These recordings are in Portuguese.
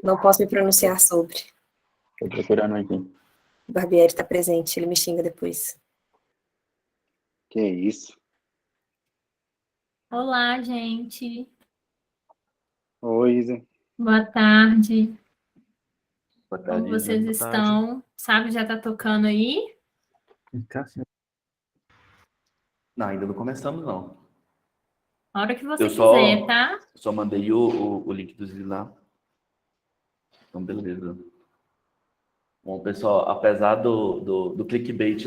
Não posso me pronunciar sobre. Estou procurando aqui. O Barbieri está presente, ele me xinga depois. Que isso? Olá, gente. Oi, Isa. Boa tarde. Boa tarde, Como vocês boa estão? Sabe, já tá tocando aí? Não, ainda não começamos, não. A hora que você Eu só- quiser, tá? Só mandei o link do Zilli lá. Então, beleza. Bom, pessoal, apesar do clickbait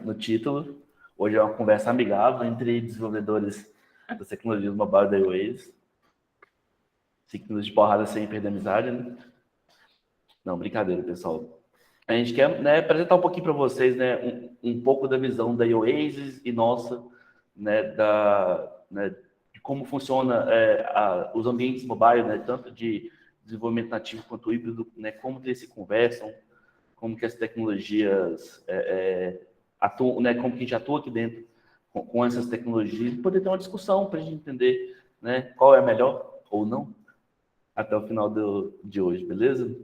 no título, hoje é uma conversa amigável entre desenvolvedores das tecnologias mobile da iOS. 5 minutos de porrada sem perder a amizade, né? Não, brincadeira, pessoal. A gente quer, né, apresentar um pouquinho para vocês, né, um pouco da visão da Oasis e nossa, né, de como funciona os ambientes mobile, né, tanto de desenvolvimento nativo quanto híbrido, né, como que eles se conversam, como que as tecnologias atuam, né, como que a gente atua aqui dentro com essas tecnologias, e poder ter uma discussão para a gente entender, né, qual é a melhor ou não, até o final de hoje, beleza?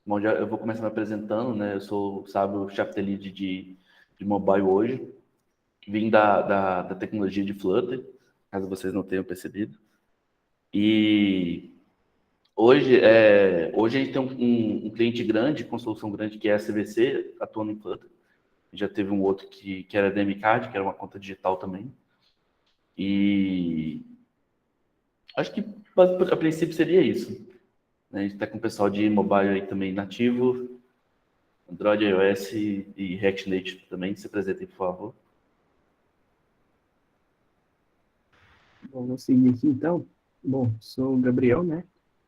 Bom, eu vou começar me apresentando, né? Eu sou, sabe, o Chapter Lead de mobile hoje. Vim da tecnologia de Flutter, caso vocês não tenham percebido. E hoje a gente tem um cliente grande, com solução grande, que é a CVC, atuando em Flutter. Já teve um outro que era DMCard, que era uma conta digital também. E acho que a princípio seria isso. A gente está com o pessoal de mobile aí também nativo, Android, iOS e React Native também. Se apresentem, por favor. Bom, vou seguir aqui então. Bom, sou o Gabriel, né?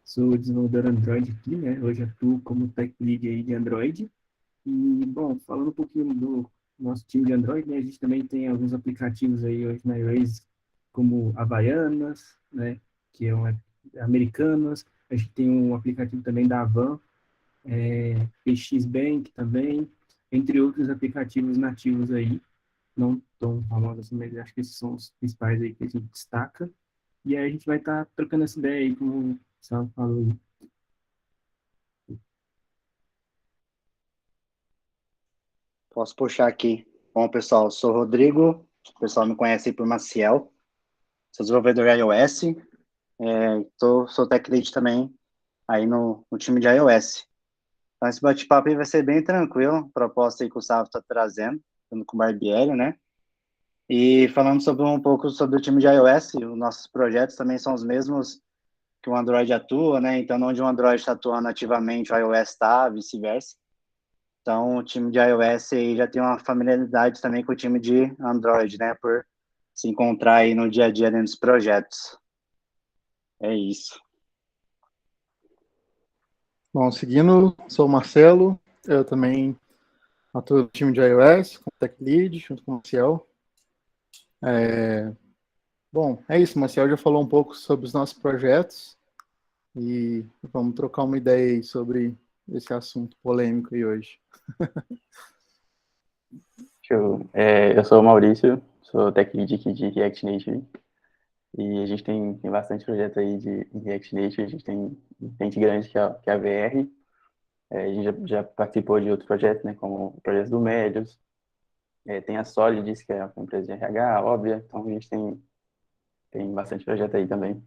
Sou desenvolvedor Android aqui, né? Hoje atuo como Tech Lead aí de Android. E, bom, falando um pouquinho do nosso time de Android, né? A gente também tem alguns aplicativos aí hoje na iOS, como Havaianas, né? Que é Americanas. A gente tem um aplicativo também da Avan, PXBank também, entre outros aplicativos nativos aí, não tão famosos, mas acho que esses são os principais aí que a gente destaca. E aí a gente vai estar trocando essa ideia aí, como o Sam falou. Posso puxar aqui. Bom, pessoal, sou o Rodrigo. O pessoal me conhece aí por Maciel. Sou desenvolvedor iOS. Sou Tech Lead também aí no time de iOS. Então, esse bate-papo aí vai ser bem tranquilo. Proposta aí que o Gustavo está trazendo, junto com o Barbieri, né? E falando um pouco sobre o time de iOS, os nossos projetos também são os mesmos que o Android atua, né? Então, onde o Android está atuando ativamente, o iOS está, vice-versa. Então, o time de iOS aí já tem uma familiaridade também com o time de Android, né? Por se encontrar aí no dia a dia dentro dos projetos. É isso. Bom, seguindo, sou o Marcelo, eu também atuo no time de iOS, como Tech Lead, junto com o Maciel. Bom, é isso, o Maciel já falou um pouco sobre os nossos projetos e vamos trocar uma ideia aí sobre esse assunto polêmico aí hoje. Show. Eu sou o Maurício, sou Tech Lead aqui de React Native. E a gente tem bastante projeto aí de React Native, a gente tem gente grande que é a VR. A gente já participou de outros projetos, né, como o projeto do Médios. Tem a Solidis, que é uma empresa de RH, óbvia. Então a gente tem bastante projeto aí também.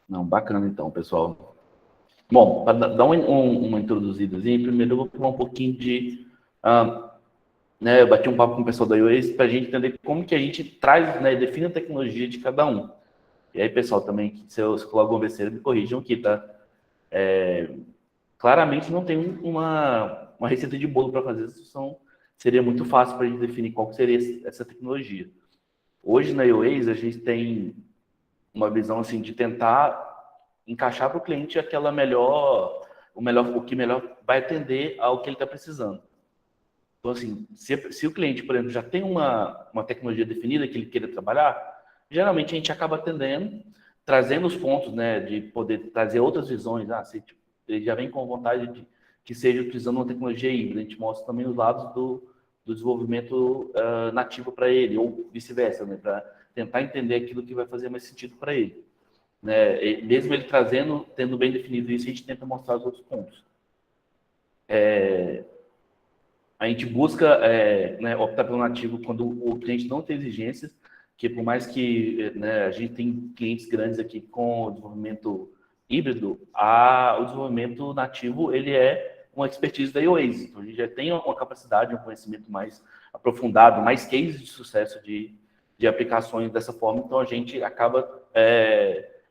Não, bacana então, pessoal. Bom, para dar uma introduzidazinha, primeiro eu vou falar um pouquinho né, eu bati um papo com o pessoal da iOS para a gente entender como que a gente traz, né, define a tecnologia de cada um. E aí, pessoal, também, se eu falar alguma besteira, me corrijam aqui, tá? Claramente não tem uma receita de bolo para fazer essa discussão. Seria muito fácil para a gente definir qual seria essa tecnologia. Hoje, na iOS, a gente tem uma visão assim de tentar encaixar para o cliente o que melhor vai atender ao que ele está precisando. Então, assim, se o cliente, por exemplo, já tem uma tecnologia definida que ele queira trabalhar, geralmente a gente acaba atendendo, trazendo os pontos, né, de poder trazer outras visões. Se ele já vem com vontade de que seja utilizando uma tecnologia híbrida, a gente mostra também os lados do desenvolvimento nativo para ele, ou vice-versa, né? Para tentar entender aquilo que vai fazer mais sentido para ele. Né? E mesmo ele tendo bem definido isso, a gente tenta mostrar os outros pontos. A gente busca né, optar pelo nativo quando o cliente não tem exigências, que por mais que né, a gente tem clientes grandes aqui com desenvolvimento híbrido, o desenvolvimento nativo ele é uma expertise da Oasis. Então, a gente já tem uma capacidade, um conhecimento mais aprofundado, mais cases de sucesso de aplicações dessa forma. Então, a gente acaba,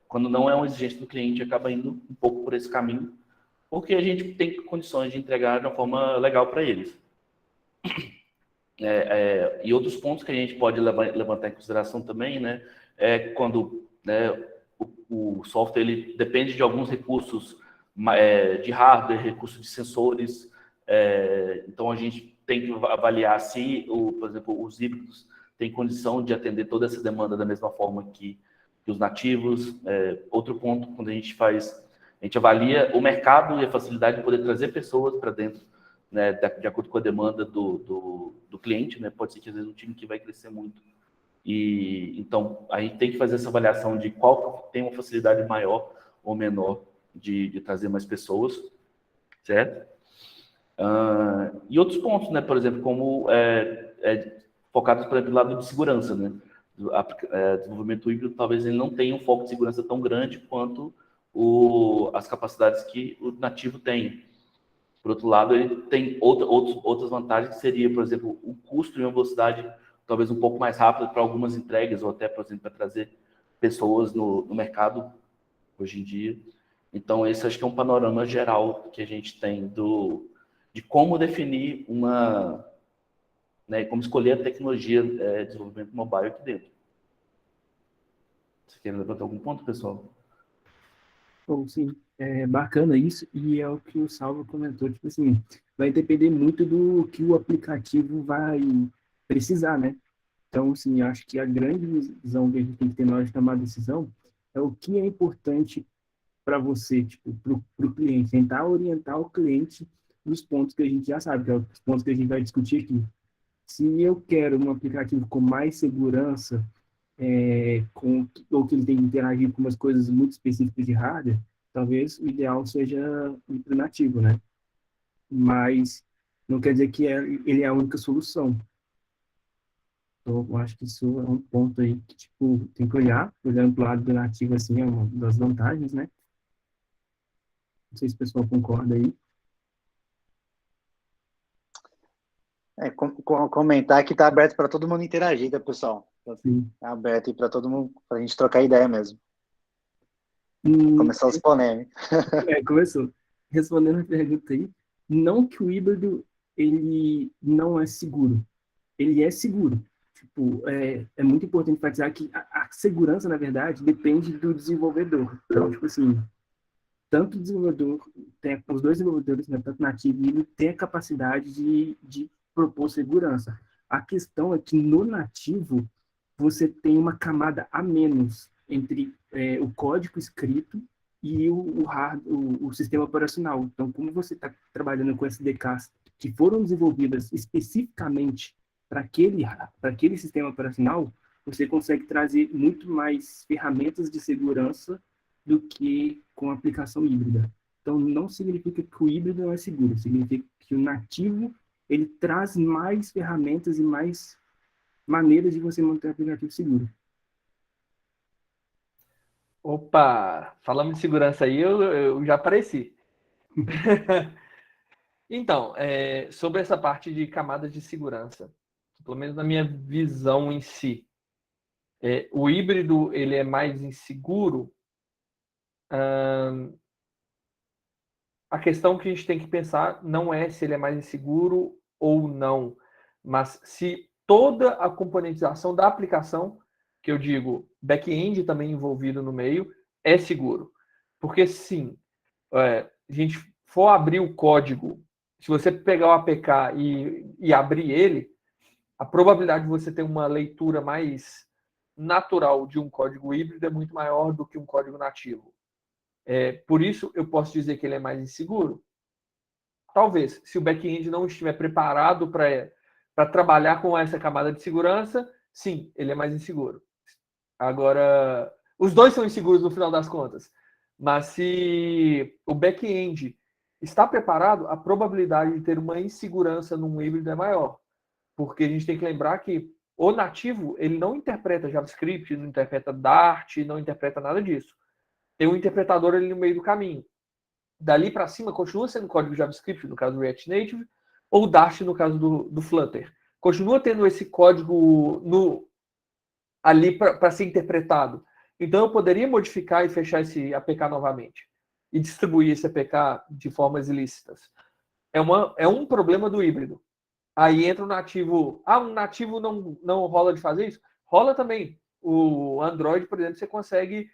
quando não é uma exigência do cliente, acaba indo um pouco por esse caminho, porque a gente tem condições de entregar de uma forma legal para eles. E outros pontos que a gente pode levantar em consideração também, né, é quando né, o software ele depende de alguns recursos de hardware, recursos de sensores, então a gente tem que avaliar se, por exemplo, os híbridos têm condição de atender toda essa demanda da mesma forma que os nativos. Outro ponto, quando a gente avalia o mercado e a facilidade de poder trazer pessoas para dentro, né, de acordo com a demanda do cliente, né? Pode ser que às vezes um time que vai crescer muito. E então a gente tem que fazer essa avaliação de qual tem uma facilidade maior ou menor de trazer mais pessoas, certo? E outros pontos, né? Por exemplo, como focados por exemplo, do lado de segurança, né? Desenvolvimento híbrido talvez ele não tenha um foco de segurança tão grande quanto as capacidades que o nativo tem. Por outro lado, ele tem outras vantagens, que seria, por exemplo, o custo e uma velocidade talvez um pouco mais rápida para algumas entregas, ou até, por exemplo, para trazer pessoas no mercado hoje em dia. Então, esse acho que é um panorama geral que a gente tem de como definir né, como escolher a tecnologia de desenvolvimento mobile aqui dentro. Você quer levantar algum ponto, pessoal? Bom, sim, é bacana isso, e é o que o Salvo comentou, tipo assim, vai depender muito do que o aplicativo vai precisar, né? Então, assim, acho que a grande visão que a gente tem que ter na hora de tomar a decisão é o que é importante para você, tipo, para o cliente, tentar orientar o cliente nos pontos que a gente já sabe, que é os pontos que a gente vai discutir aqui. Se eu quero um aplicativo com mais segurança, ou que ele tem que interagir com umas coisas muito específicas de hardware, talvez o ideal seja ir para o nativo, né? Mas não quer dizer que ele é a única solução. Então, eu acho que isso é um ponto aí que, tipo, tem que olhando para o lado do nativo, assim, é uma das vantagens, né? Não sei se o pessoal concorda aí. Comentar que está aberto para todo mundo interagir, tá, pessoal? Sim. Está aberto para todo mundo, para a gente trocar ideia mesmo. E, Começar os polêmicos. começou. Respondendo a pergunta aí, não que o híbrido, ele não é seguro. Ele é seguro. Tipo, é muito importante enfatizar que a segurança, na verdade, depende do desenvolvedor. Então, tipo assim, tanto o desenvolvedor, os dois desenvolvedores, né, tanto nativo e híbrido, têm a capacidade de propor segurança. A questão é que no nativo, você tem uma camada a menos entre o código escrito e o sistema operacional. Então, como você está trabalhando com SDKs que foram desenvolvidas especificamente para aquele sistema operacional, você consegue trazer muito mais ferramentas de segurança do que com a aplicação híbrida. Então, não significa que o híbrido não é seguro, significa que o nativo ele traz mais ferramentas e mais maneiras de você manter o aplicativo seguro. Opa, falando de segurança aí, eu já apareci. Então, sobre essa parte de camadas de segurança, pelo menos na minha visão em si, o híbrido ele é mais inseguro. A questão que a gente tem que pensar não é se ele é mais inseguro ou não, mas se toda a componentização da aplicação, que eu digo back-end também envolvido no meio, é seguro. Porque sim, a gente for abrir o código, se você pegar o APK e abrir ele, a probabilidade de você ter uma leitura mais natural de um código híbrido é muito maior do que um código nativo. Por isso, eu posso dizer que ele é mais inseguro? Talvez, se o back-end não estiver preparado para para trabalhar com essa camada de segurança, sim, ele é mais inseguro. Agora, os dois são inseguros no final das contas, mas se o back-end está preparado, a probabilidade de ter uma insegurança num híbrido é maior, porque a gente tem que lembrar que o nativo, ele não interpreta JavaScript, não interpreta Dart, não interpreta nada disso. Tem um interpretador ali no meio do caminho. Dali para cima, continua sendo código JavaScript, no caso do React Native, ou Dart, no caso do Flutter. Continua tendo esse código ali para ser interpretado. Então, eu poderia modificar e fechar esse APK novamente e distribuir esse APK de formas ilícitas. É um problema do híbrido. Aí entra o nativo. Um nativo não rola de fazer isso? Rola também. O Android, por exemplo, você consegue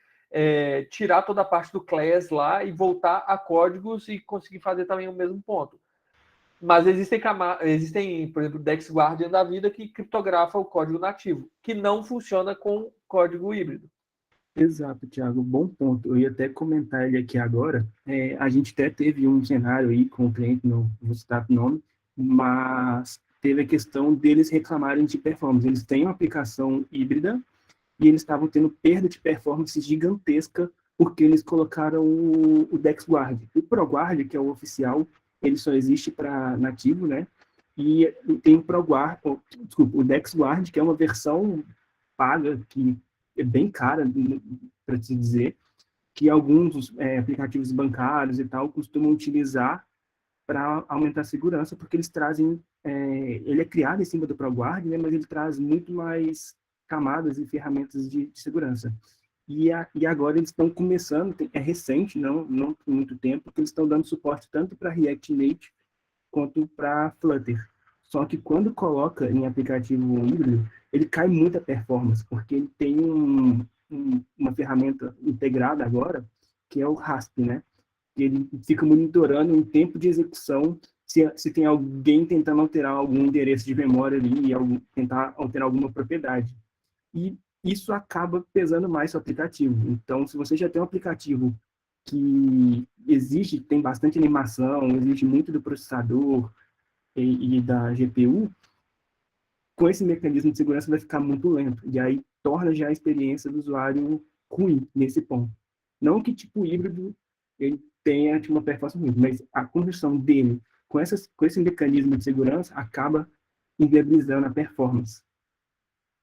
tirar toda a parte do class lá e voltar a códigos e conseguir fazer também o mesmo ponto. Mas existem, por exemplo, Dex Guardian da vida que criptografa o código nativo, que não funciona com código híbrido. Exato, Thiago, bom ponto. Eu ia até comentar ele aqui agora. A gente até teve um cenário aí com o cliente, não vou citar o nome, mas teve a questão deles reclamarem de performance. Eles têm uma aplicação híbrida e eles estavam tendo perda de performance gigantesca porque eles colocaram o DexGuard. O ProGuard, que é o oficial, ele só existe para nativo, né? E tem o ProGuard, o DexGuard, que é uma versão paga, que é bem cara, para te dizer, que alguns aplicativos bancários e tal costumam utilizar para aumentar a segurança, porque eles trazem, ele é criado em cima do ProGuard, né, mas ele traz muito mais camadas e ferramentas de segurança. E agora eles estão começando, é recente, não tem muito tempo, que eles estão dando suporte tanto para React Native quanto para Flutter. Só que quando coloca em aplicativo híbrido, ele cai muita performance, porque ele tem uma ferramenta integrada agora, que é o RASP, né? Ele fica monitorando em tempo de execução se tem alguém tentando alterar algum endereço de memória ali, tentar alterar alguma propriedade. E isso acaba pesando mais o aplicativo. Então, se você já tem um aplicativo que tem bastante animação, exige muito do processador e da GPU, com esse mecanismo de segurança vai ficar muito lento. E aí torna já a experiência do usuário ruim nesse ponto. Não que tipo híbrido ele tenha uma performance ruim, mas a construção dele com esse mecanismo de segurança acaba inviabilizando a performance.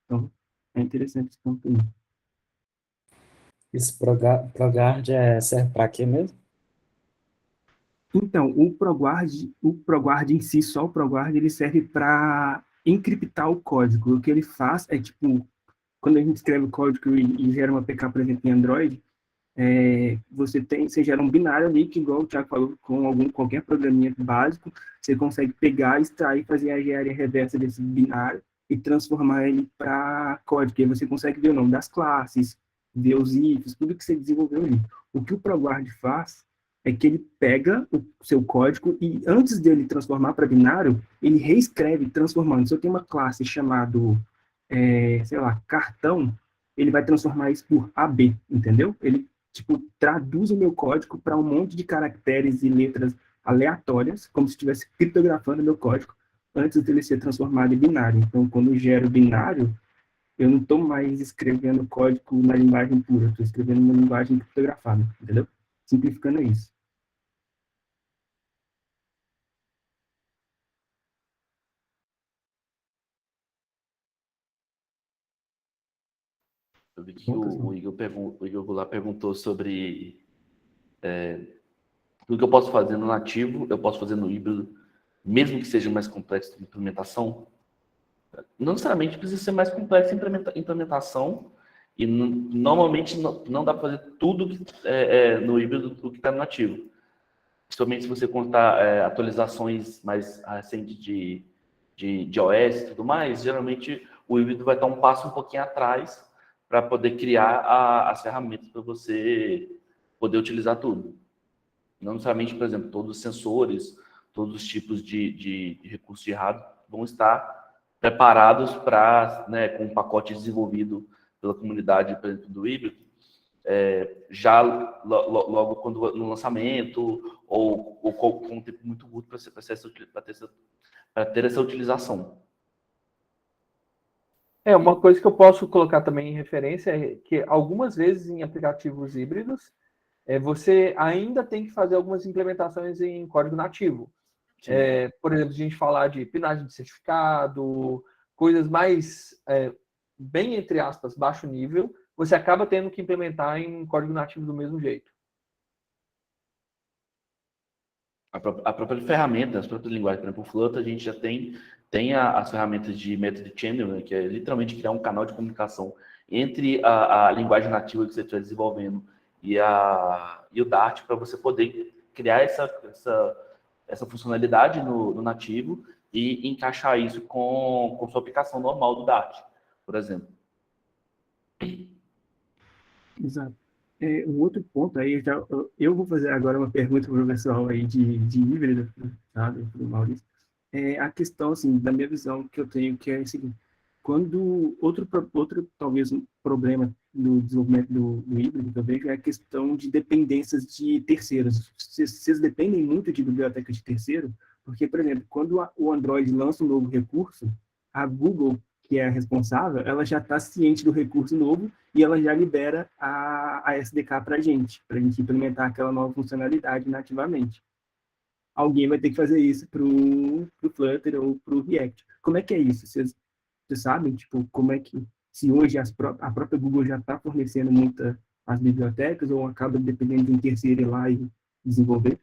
Então, é interessante esse ponto aí. Esse ProGuard serve para quê mesmo? Então, o ProGuard em si, só o ProGuard, ele serve para encriptar o código. O que ele faz é, tipo, quando a gente escreve o código e gera uma APK, por exemplo, em Android, você gera um binário ali, que igual o Thiago falou, com qualquer programinha básico, você consegue pegar, extrair, fazer a engenharia reversa desse binário e transformar ele para código. E aí você consegue ver o nome das classes, ver os ifs, tudo que você desenvolveu ali. O que o ProGuard faz é que ele pega o seu código e antes dele transformar para binário, ele reescreve transformando. Se eu tenho uma classe chamada, sei lá, cartão, ele vai transformar isso por AB, entendeu? Ele, tipo, traduz o meu código para um monte de caracteres e letras aleatórias, como se estivesse criptografando o meu código antes dele ser transformado em binário. Então, quando eu gero binário, eu não estou mais escrevendo código na linguagem pura, estou escrevendo uma linguagem criptografada, entendeu? Simplificando isso. Eu vi que o Igor Goulart perguntou sobre tudo que eu posso fazer no nativo, eu posso fazer no híbrido, mesmo que seja mais complexo de implementação. Não necessariamente precisa ser mais complexo a implementação, e normalmente não dá para fazer tudo no híbrido do que está no nativo. Principalmente se você contar atualizações mais recentes de OS e tudo mais, geralmente o híbrido vai estar um passo um pouquinho atrás para poder criar as ferramentas para você poder utilizar tudo. Não necessariamente, por exemplo, todos os sensores, todos os tipos de recursos de hardware vão estar preparados para, né, com um pacote desenvolvido pela comunidade, por exemplo, do híbrido, já logo no lançamento, ou com um tempo muito curto para ter essa utilização. Uma coisa que eu posso colocar também em referência é que algumas vezes em aplicativos híbridos, você ainda tem que fazer algumas implementações em código nativo. Sim. Por exemplo, a gente falar de pinagem de certificado, coisas mais, bem entre aspas, baixo nível, você acaba tendo que implementar em código nativo do mesmo jeito. A própria ferramenta, as próprias linguagens, por exemplo, o Flutter, a gente já tem as ferramentas de Method Channel, né, que é literalmente criar um canal de comunicação entre a linguagem nativa que você está desenvolvendo e o Dart, para você poder criar essa funcionalidade no nativo e encaixar isso com sua aplicação normal do Dart, por exemplo. Exato. Um outro ponto aí, eu vou fazer agora uma pergunta para o pessoal aí de híbrido, sabe, para o Maurício. A questão, assim, da minha visão que eu tenho, que é o seguinte: quando outro talvez um problema no desenvolvimento do híbrido que eu vejo é a questão de dependências de terceiros. Vocês dependem muito de bibliotecas de terceiro, porque, por exemplo, quando o Android lança um novo recurso, a Google, que é a responsável, ela já está ciente do recurso novo e ela já libera a SDK para a gente implementar aquela nova funcionalidade nativamente. Alguém vai ter que fazer isso para o Flutter ou para o React. Como é que é isso? Vocês sabem, tipo, como é que, se hoje a própria Google já está fornecendo as bibliotecas ou acaba dependendo de um terceiro ir lá e desenvolver?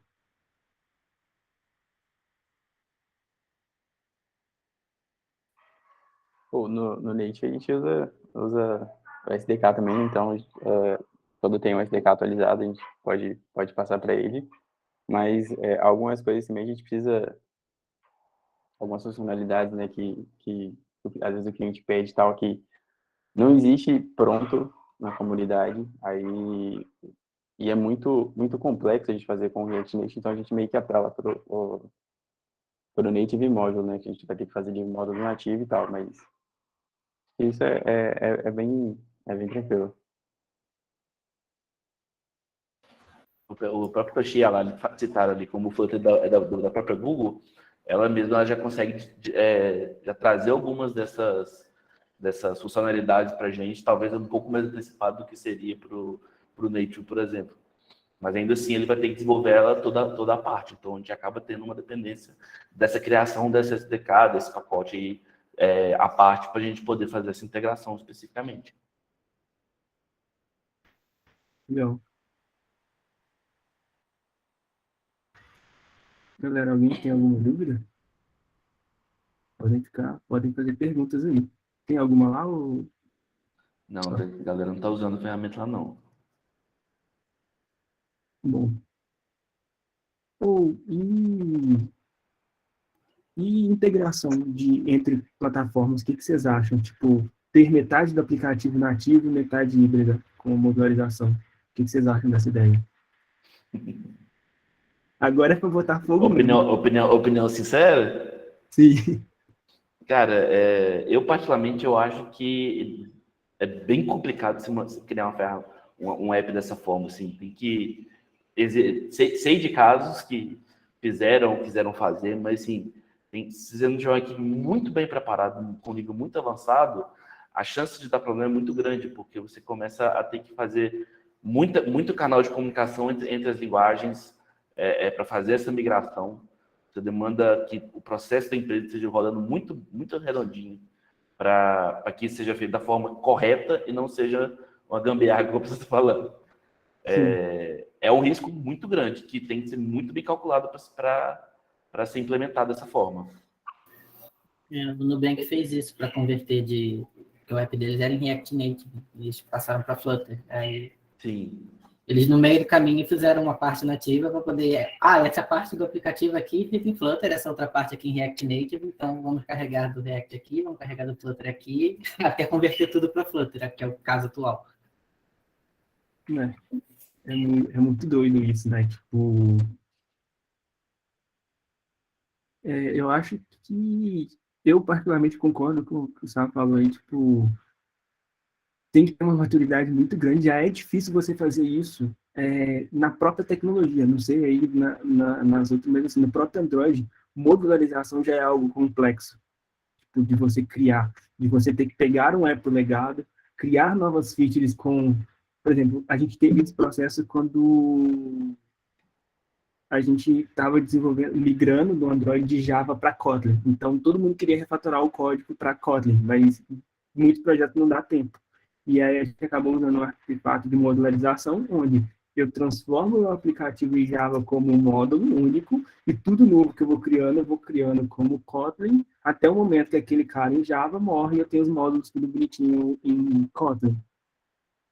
No Native a gente usa o SDK também, então quando tem um SDK atualizado a gente pode passar para ele, mas algumas coisas também a gente precisa, algumas funcionalidades, né, que às vezes o cliente pede tal, que não existe pronto na comunidade, e é muito, muito complexo a gente fazer com o React Native, então a gente meio que apela para o Native Module, né, que a gente vai ter que fazer de módulo nativo e tal, mas isso é bem tranquilo. O próprio Toshia lá, citado ali como o Flutter da própria Google, ela mesma já consegue já trazer algumas dessas funcionalidades para a gente, talvez um pouco mais antecipado do que seria para o Native, por exemplo. Mas ainda assim ele vai ter que desenvolver ela toda a parte, então a gente acaba tendo uma dependência dessa criação dessa SDK, desse pacote aí, a parte para a gente poder fazer essa integração especificamente. Legal. Galera, alguém tem alguma dúvida? Podem fazer perguntas aí. Tem alguma lá ou... Não, a galera não está usando a ferramenta lá, não. Bom. E integração entre plataformas, o que vocês acham? Tipo, ter metade do aplicativo nativo e metade híbrida com modularização. O que vocês acham dessa ideia? Agora é para botar fogo. Opinião sincera? Sim. Cara, eu particularmente eu acho que é bem complicado se criar um app dessa forma, assim. Tem que sei de casos que quiseram fazer, mas assim, se você não tiver uma equipe muito bem preparado, com um nível muito avançado, a chance de dar problema é muito grande, porque você começa a ter que fazer muito canal de comunicação entre as linguagens para fazer essa migração. Você demanda que o processo da empresa esteja rodando muito, muito redondinho para que isso seja feito da forma correta e não seja uma gambiarra, como você está falando. É um risco muito grande, que tem que ser muito bem calculado para ser implementado dessa forma. O Nubank fez isso para converter que o app deles era em React Native, e eles passaram para Flutter. Aí, sim. Eles, no meio do caminho, fizeram uma parte nativa para poder... essa parte do aplicativo aqui fica em Flutter, essa outra parte aqui em React Native, então vamos carregar do React aqui, vamos carregar do Flutter aqui, até converter tudo para Flutter, que é o caso atual. É muito doido isso, né? Tipo... eu acho que... Eu, particularmente, concordo com o que o Sá falou aí, tipo... Tem que ter uma maturidade muito grande. Já é difícil você fazer isso na própria tecnologia. Não sei aí nas outras, mas assim, no próprio Android, modularização já é algo complexo. Tipo, chato de você criar, de você ter que pegar um app legado, criar novas features com, por exemplo, a gente teve esse processo quando a gente estava desenvolvendo, migrando do Android de Java para Kotlin. Então, todo mundo queria refatorar o código para Kotlin, mas muitos projetos não dá tempo. E aí a gente acabou usando o artefato de modularização, onde eu transformo o aplicativo em Java como um módulo único, e tudo novo que eu vou criando como Kotlin, até o momento que aquele cara em Java morre e eu tenho os módulos tudo bonitinho em Kotlin.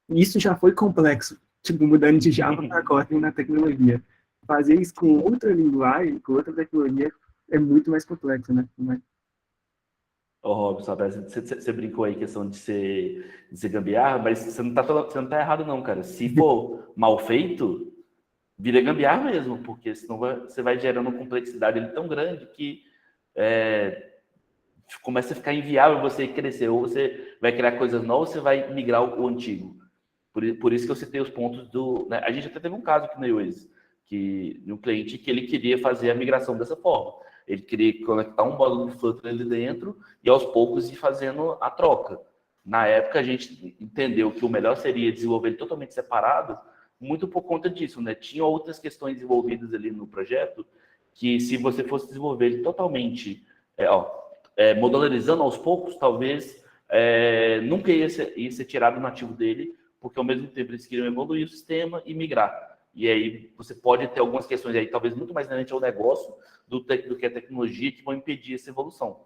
Isso já foi complexo, tipo, mudando de Java para Kotlin na tecnologia. Fazer isso com outra linguagem, com outra tecnologia, é muito mais complexo, né? Ô, Robson, você brincou aí questão de ser gambiarra, mas você não tá errado não, cara. Se for mal feito, vira gambiarra mesmo, porque senão você vai gerando uma complexidade ali tão grande que começa a ficar inviável você crescer. Ou você vai criar coisas novas, ou você vai migrar o antigo. Por isso que eu citei os pontos do... Né? A gente até teve um caso aqui na UX, que um cliente que ele queria fazer a migração dessa forma. Ele queria conectar um módulo de Flutter ali dentro e aos poucos ir fazendo a troca. Na época a gente entendeu que o melhor seria desenvolver ele totalmente separado, muito por conta disso, né? Tinha outras questões envolvidas ali no projeto que se você fosse desenvolver ele totalmente modularizando aos poucos, talvez nunca ia ser tirado o nativo dele, porque ao mesmo tempo eles queriam evoluir o sistema e migrar. E aí você pode ter algumas questões aí, talvez muito mais inerente ao negócio do que a tecnologia, que vão impedir essa evolução.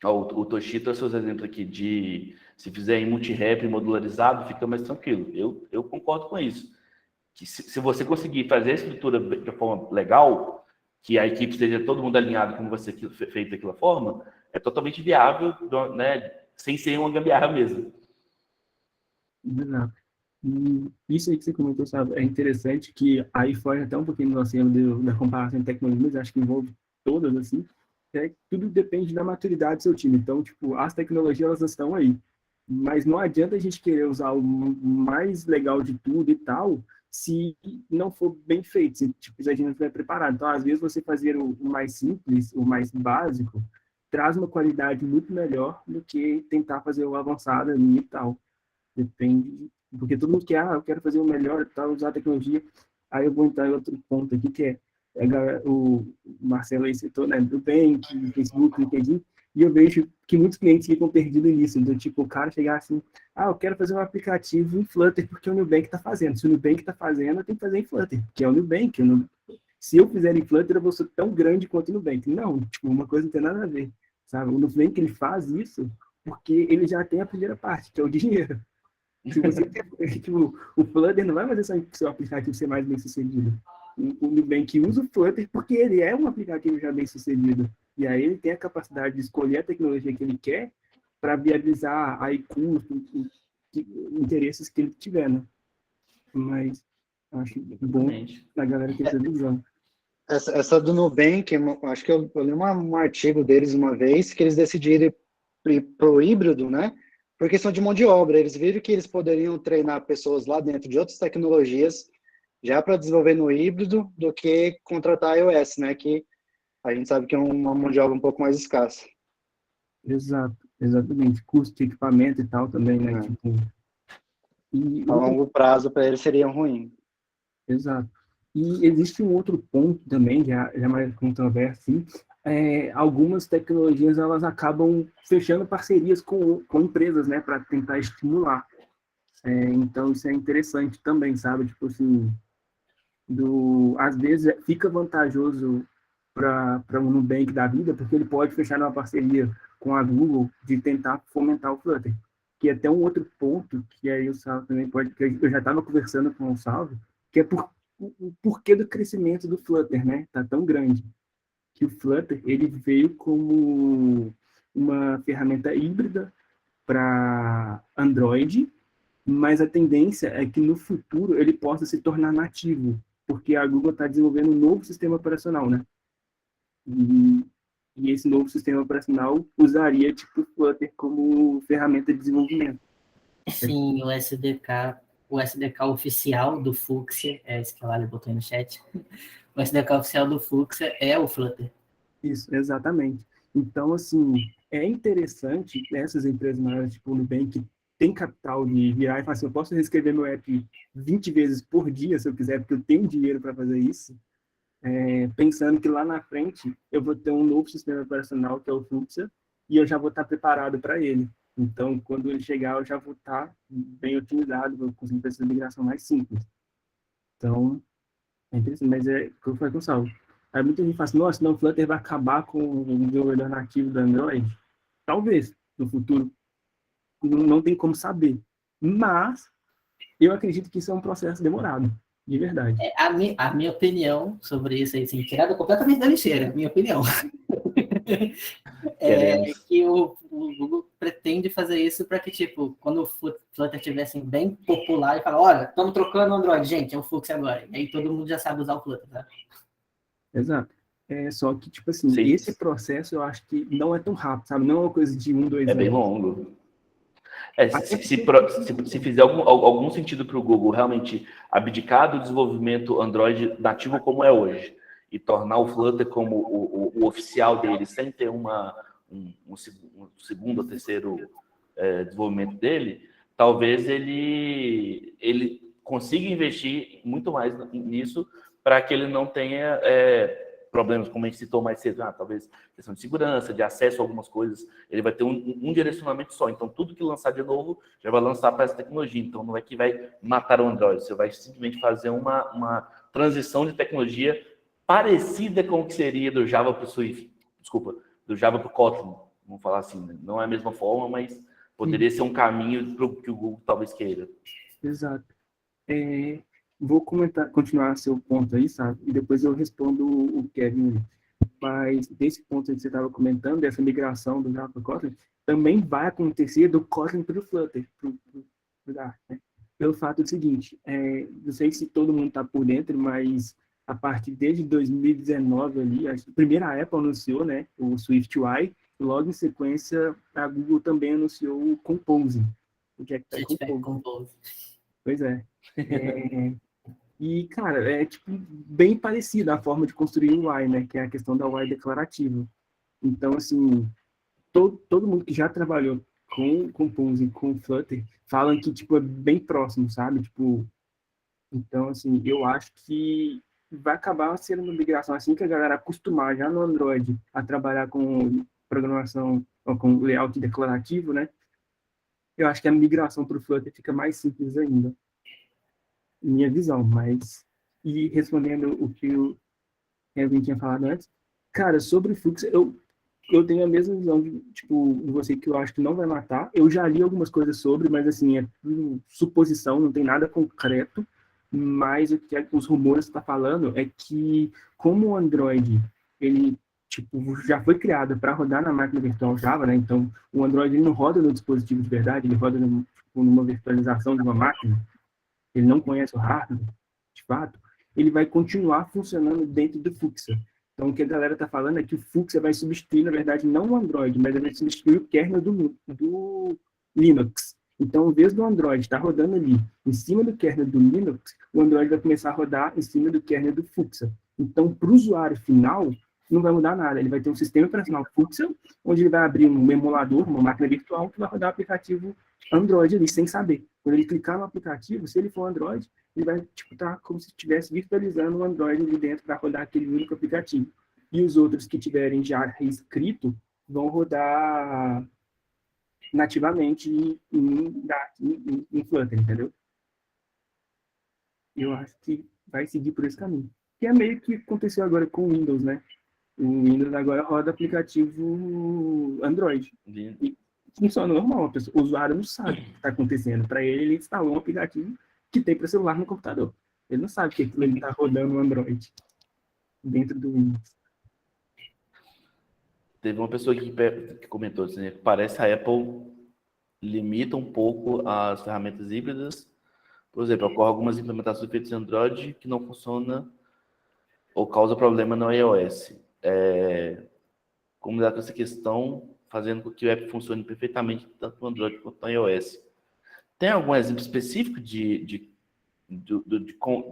O Toshi trouxe os exemplos aqui de se fizer em multi-rep modularizado, fica mais tranquilo. Eu concordo com isso. Que se você conseguir fazer a estrutura de forma legal, que a equipe esteja todo mundo alinhado como você fez daquela forma, é totalmente viável, né, sem ser uma gambiarra mesmo. Exato. E isso aí que você comentou, sabe, é interessante que aí foge até um pouquinho do nosso erro da comparação de tecnologias, acho que envolve todas, assim, tudo depende da maturidade do seu time. Então, tipo, as tecnologias, elas estão aí, mas não adianta a gente querer usar o mais legal de tudo e tal, se não for bem feito, se tipo, a gente não estiver preparado. Então, às vezes, você fazer o mais simples, o mais básico, traz uma qualidade muito melhor do que tentar fazer o avançado ali e tal. Depende, porque todo mundo quer, eu quero fazer o melhor, tal, usar a tecnologia. Aí eu vou entrar em outro ponto aqui, que é o Marcelo aí citou, né, do Nubank, Facebook, LinkedIn, e eu vejo que muitos clientes ficam perdidos nisso, do tipo, o cara chegar assim, eu quero fazer um aplicativo em Flutter, porque o Nubank está fazendo. Se o Nubank está fazendo, eu tenho que fazer em Flutter, porque é o Nubank. Se eu fizer em Flutter, eu vou ser tão grande quanto o Nubank. Não, tipo, uma coisa não tem nada a ver, sabe? O Nubank, ele faz isso porque ele já tem a primeira parte, que é o dinheiro. Se você tipo, o Flutter não vai fazer seu aplicativo ser mais bem sucedido. O Nubank usa o Flutter porque ele é um aplicativo já bem sucedido. E aí ele tem a capacidade de escolher a tecnologia que ele quer para viabilizar aí custos, interesses que ele tiver, né? Mas acho bom a galera ter essa visão. Essa do Nubank, acho que eu li um artigo deles uma vez, que eles decidiram ir para o híbrido, né? Por questão de mão de obra. Eles viram que eles poderiam treinar pessoas lá dentro de outras tecnologias já para desenvolver no híbrido do que contratar iOS, né? Que a gente sabe que é uma mão de obra um pouco mais escassa. Exato, exatamente. Custo de equipamento e tal também, né? Tipo, a longo prazo para eles seria ruim. Exato. E existe um outro ponto também, já mais controverso, assim, algumas tecnologias elas acabam fechando parcerias com empresas, né, para tentar estimular. Então isso é interessante também, sabe? Tipo assim, às vezes fica vantajoso para um Nubank da vida, porque ele pode fechar uma parceria com a Google de tentar fomentar o Flutter. Que é até um outro ponto que aí o Salve também pode, que eu já estava conversando com o Salve, que é o porquê do crescimento do Flutter, né? Tá tão grande. Que o Flutter, ele veio como uma ferramenta híbrida para Android, mas a tendência é que no futuro ele possa se tornar nativo, porque a Google está desenvolvendo um novo sistema operacional, né? E esse novo sistema operacional usaria tipo o Flutter como ferramenta de desenvolvimento. Sim, o SDK o SDK oficial do Fuchsia, é esse que a Lali botou aí no chat. O SDK oficial do Fuchsia é o Flutter. Isso, exatamente. Então, assim, é interessante essas empresas maiores, tipo o Nubank, que tem capital de virar e falar assim, eu posso reescrever meu app 20 vezes por dia, se eu quiser, porque eu tenho dinheiro para fazer isso, pensando que lá na frente eu vou ter um novo sistema operacional, que é o Fuchsia, e eu já vou estar preparado para ele. Então, quando ele chegar, eu já vou estar bem otimizado, vou conseguir fazer essa migração mais simples. Então, é interessante, mas é o que eu falei com o Salvo. Aí muita gente fala assim, nossa, não, o Flutter vai acabar com o desenvolvedor nativo do Android. Talvez, no futuro. Não tem como saber. Mas, eu acredito que isso é um processo demorado, de verdade. A minha opinião sobre isso, assim, tirada completamente da lixeira, minha opinião. É que o Google pretende fazer isso para que, tipo, quando o Flutter estivesse bem popular, e fala, olha, estamos trocando o Android, gente, é o Fuchsia agora. E aí todo mundo já sabe usar o Flutter, tá? Exato. Só que, tipo assim, esse processo eu acho que não é tão rápido, sabe? Não é uma coisa de 1, 2 anos. É bem longo. Se fizer algum sentido para o Google realmente abdicar do desenvolvimento Android nativo como é hoje e tornar o Flutter como o oficial dele, sem ter um segundo ou terceiro desenvolvimento dele, talvez ele consiga investir muito mais nisso para que ele não tenha problemas, como a gente citou mais cedo, talvez questão de segurança, de acesso a algumas coisas, ele vai ter um direcionamento só. Então, tudo que lançar de novo já vai lançar para essa tecnologia. Então, não é que vai matar o Android, você vai simplesmente fazer uma transição de tecnologia parecida com o que seria do Java para o Swift, do Java para o Kotlin, vamos falar assim, né? Não é a mesma forma, mas poderia ser um caminho para o que o Google talvez queira. Exato. Vou continuar seu ponto aí, sabe? E depois eu respondo o Kevin. Mas desse ponto que você estava comentando, dessa migração do Java para o Kotlin, também vai acontecer do Kotlin para o Flutter, né? Pelo fato do seguinte, não sei se todo mundo está por dentro, mas a partir desde 2019 ali, a primeira Apple anunciou, né, o SwiftUI, e logo em sequência a Google também anunciou o Compose. O que é que tá Compose? Pois é. E, cara, tipo, bem parecida a forma de construir o UI, né? Que é a questão da UI declarativa. Então, assim, todo mundo que já trabalhou com Compose, com Flutter, falam que, tipo, é bem próximo, sabe? Tipo, então, assim, eu acho que vai acabar sendo uma migração assim que a galera acostumar já no Android a trabalhar com programação, ou com layout declarativo, né? Eu acho que a migração para o Flutter fica mais simples ainda. Minha visão, mas... E respondendo o que o Kevin tinha falado antes, cara, sobre o Fuchsia, eu tenho a mesma visão de você, que eu acho que não vai matar. Eu já li algumas coisas sobre, mas, assim, é tudo suposição, não tem nada concreto, mas o que os rumores estão falando é que, como o Android, ele, tipo, já foi criado para rodar na máquina virtual Java, né? Então, o Android ele não roda no dispositivo de verdade, ele roda numa virtualização de uma máquina, ele não conhece o hardware, de fato, ele vai continuar funcionando dentro do Fuchsia. Então, o que a galera está falando é que o Fuchsia vai substituir, na verdade, não o Android, mas ele vai substituir o kernel do Linux. Então, em vez do Android estar rodando ali em cima do kernel do Linux, o Android vai começar a rodar em cima do kernel do Fuchsia. Então, para o usuário final, não vai mudar nada. Ele vai ter um sistema operacional Fuchsia, onde ele vai abrir um emulador, uma máquina virtual, que vai rodar o aplicativo Android ali, sem saber. Quando ele clicar no aplicativo, se ele for Android, ele vai estar como se estivesse virtualizando um Android ali dentro para rodar aquele único aplicativo. E os outros que tiverem já reescrito vão rodar nativamente em Flutter, entendeu? Eu acho que vai seguir por esse caminho. Que é meio que aconteceu agora com o Windows, né? O Windows agora roda aplicativo Android. E funciona normal, o usuário não sabe o que está acontecendo. Para ele instalou um aplicativo que tem para celular no computador. Ele não sabe que ele está rodando no Android dentro do Windows. Teve uma pessoa que comentou assim, que parece que a Apple limita um pouco as ferramentas híbridas. Por exemplo, ocorre algumas implementações feitas em Android que não funcionam ou causa problema no iOS. Como lidar com essa questão, fazendo com que o app funcione perfeitamente tanto no Android quanto no iOS? Tem algum exemplo específico de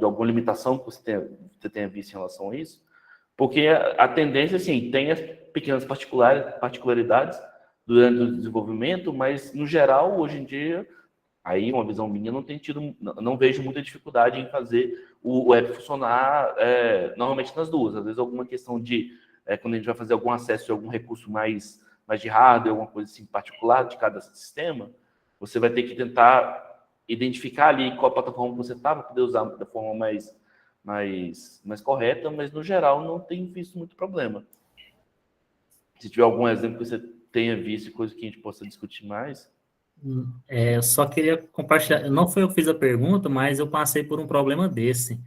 alguma limitação que você tenha visto em relação a isso? Porque a tendência, assim, tem as pequenas particularidades durante o desenvolvimento, mas, no geral, hoje em dia, aí uma visão minha, não vejo muita dificuldade em fazer o app funcionar normalmente nas duas. Às vezes alguma questão de, quando a gente vai fazer algum acesso de algum recurso mais de hardware, alguma coisa assim particular de cada sistema, você vai ter que tentar identificar ali qual plataforma você está para poder usar da forma mais correta, mas no geral não tenho visto muito problema. Se tiver algum exemplo que você tenha visto, coisa que a gente possa discutir mais. Eu só queria compartilhar, não foi eu que fiz a pergunta, mas eu passei por um problema desse.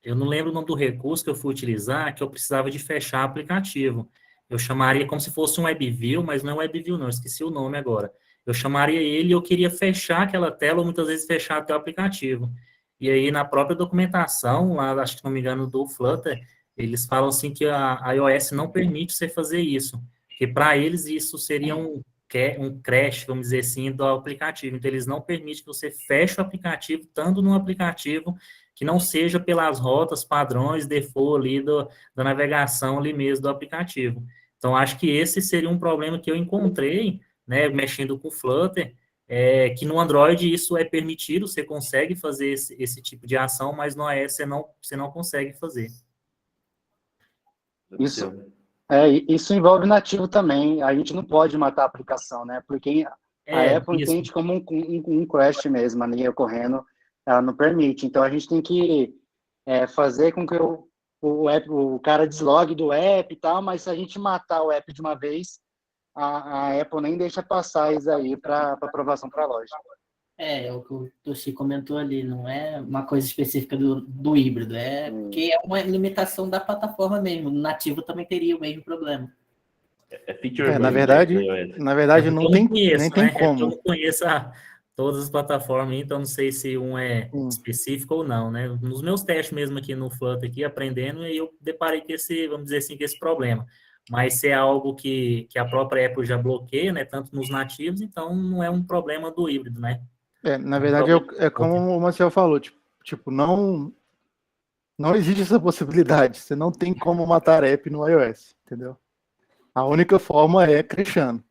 Eu não lembro o nome do recurso que eu fui utilizar, que eu precisava de fechar aplicativo. Eu chamaria como se fosse um WebView, mas não é WebView não, esqueci o nome agora. Eu chamaria ele e eu queria fechar aquela tela, ou muitas vezes fechar até o aplicativo. E aí, na própria documentação, lá, acho que não me engano, do Flutter, eles falam assim que a iOS não permite você fazer isso, porque para eles isso seria um crash, vamos dizer assim, do aplicativo. Então, eles não permitem que você feche o aplicativo, estando no aplicativo, que não seja pelas rotas, padrões, default ali da navegação ali mesmo do aplicativo. Então, acho que esse seria um problema que eu encontrei, né, mexendo com o Flutter, que no Android isso é permitido, você consegue fazer esse tipo de ação, mas no iOS você não consegue fazer. Isso envolve nativo também. A gente não pode matar a aplicação, né? Porque a Apple isso. entende como um crash mesmo, ali ocorrendo, ela não permite. Então, a gente tem que fazer com que o cara deslogue do app e tal, mas se a gente matar o app de uma vez, a Apple nem deixa passar isso aí para aprovação para a loja. É o que o Toshi comentou ali, não é uma coisa específica do híbrido, porque é uma limitação da plataforma mesmo. No nativo também teria o mesmo problema. Na verdade não tem, nem tem como. Eu não conheço todas as plataformas, então não sei se um é específico ou não, né? Nos meus testes mesmo aqui no Flutter, aqui, aprendendo, eu deparei com esse, vamos dizer assim, com esse problema. Mas se é algo que a própria Apple já bloqueia, né, tanto nos nativos, então não é um problema do híbrido, né? Na verdade, é como o Marcel falou, tipo, não existe essa possibilidade. Você não tem como matar app no iOS, entendeu? A única forma é crashando,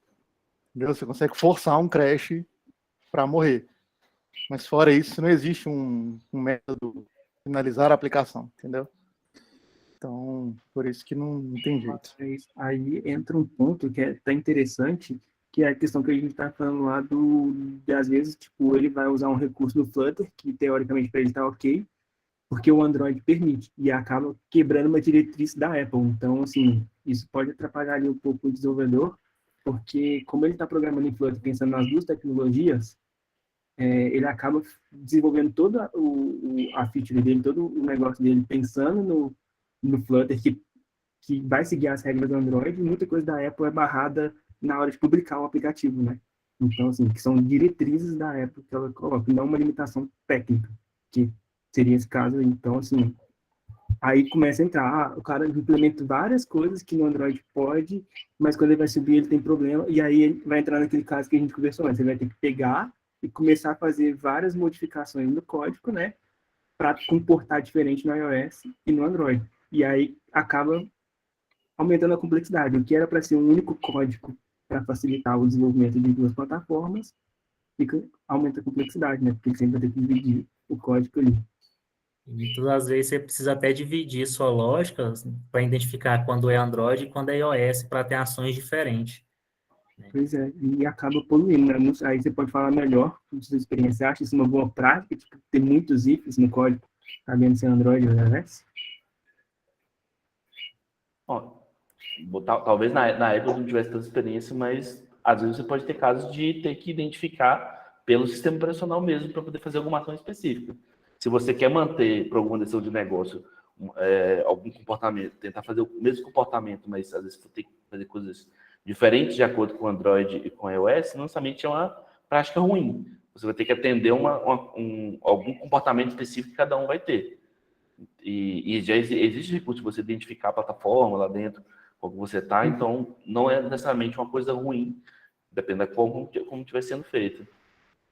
entendeu? Você consegue forçar um crash para morrer. Mas fora isso, não existe um método de finalizar a aplicação, entendeu? Então, por isso que não tem jeito. Aí entra um ponto que é até interessante, que é a questão que a gente está falando lá de, às vezes, tipo, ele vai usar um recurso do Flutter, que teoricamente para ele está ok, porque o Android permite, e acaba quebrando uma diretriz da Apple. Então, assim, isso pode atrapalhar ali um pouco o desenvolvedor, porque como ele está programando em Flutter pensando nas duas tecnologias, ele acaba desenvolvendo toda a feature dele, todo o negócio dele pensando no Flutter, que vai seguir as regras do Android, e muita coisa da Apple é barrada na hora de publicar o aplicativo, né? Então, assim, que são diretrizes da Apple que ela coloca, não uma limitação técnica, que seria esse caso aí. Então, assim, aí começa a entrar, o cara implementa várias coisas que no Android pode, mas quando ele vai subir ele tem problema, e aí ele vai entrar naquele caso que a gente conversou antes, ele vai ter que pegar e começar a fazer várias modificações no código, né, para comportar diferente no iOS e no Android. E aí acaba aumentando a complexidade. O que era para ser um único código para facilitar o desenvolvimento de duas plataformas, aumenta a complexidade, né? Porque sempre vai ter que dividir o código ali. E todas as vezes você precisa até dividir sua lógica para identificar quando é Android e quando é iOS, para ter ações diferentes. Pois é, e acaba poluindo, né? Aí você pode falar melhor sobre sua experiência. Você acha isso uma boa prática, tipo, ter muitos ifs no código, sabendo se é Android ou iOS? Talvez na Apple não tivesse tanta experiência, mas às vezes você pode ter casos de ter que identificar pelo sistema operacional mesmo para poder fazer alguma ação específica. Se você quer manter, por alguma decisão de negócio, algum comportamento, tentar fazer o mesmo comportamento, mas às vezes você tem que fazer coisas diferentes de acordo com o Android e com o iOS, não necessariamente é uma prática ruim. Você vai ter que atender algum comportamento específico que cada um vai ter. E já existe recurso de você identificar a plataforma lá dentro, como você está, então não é necessariamente uma coisa ruim, depende da como estiver sendo feito.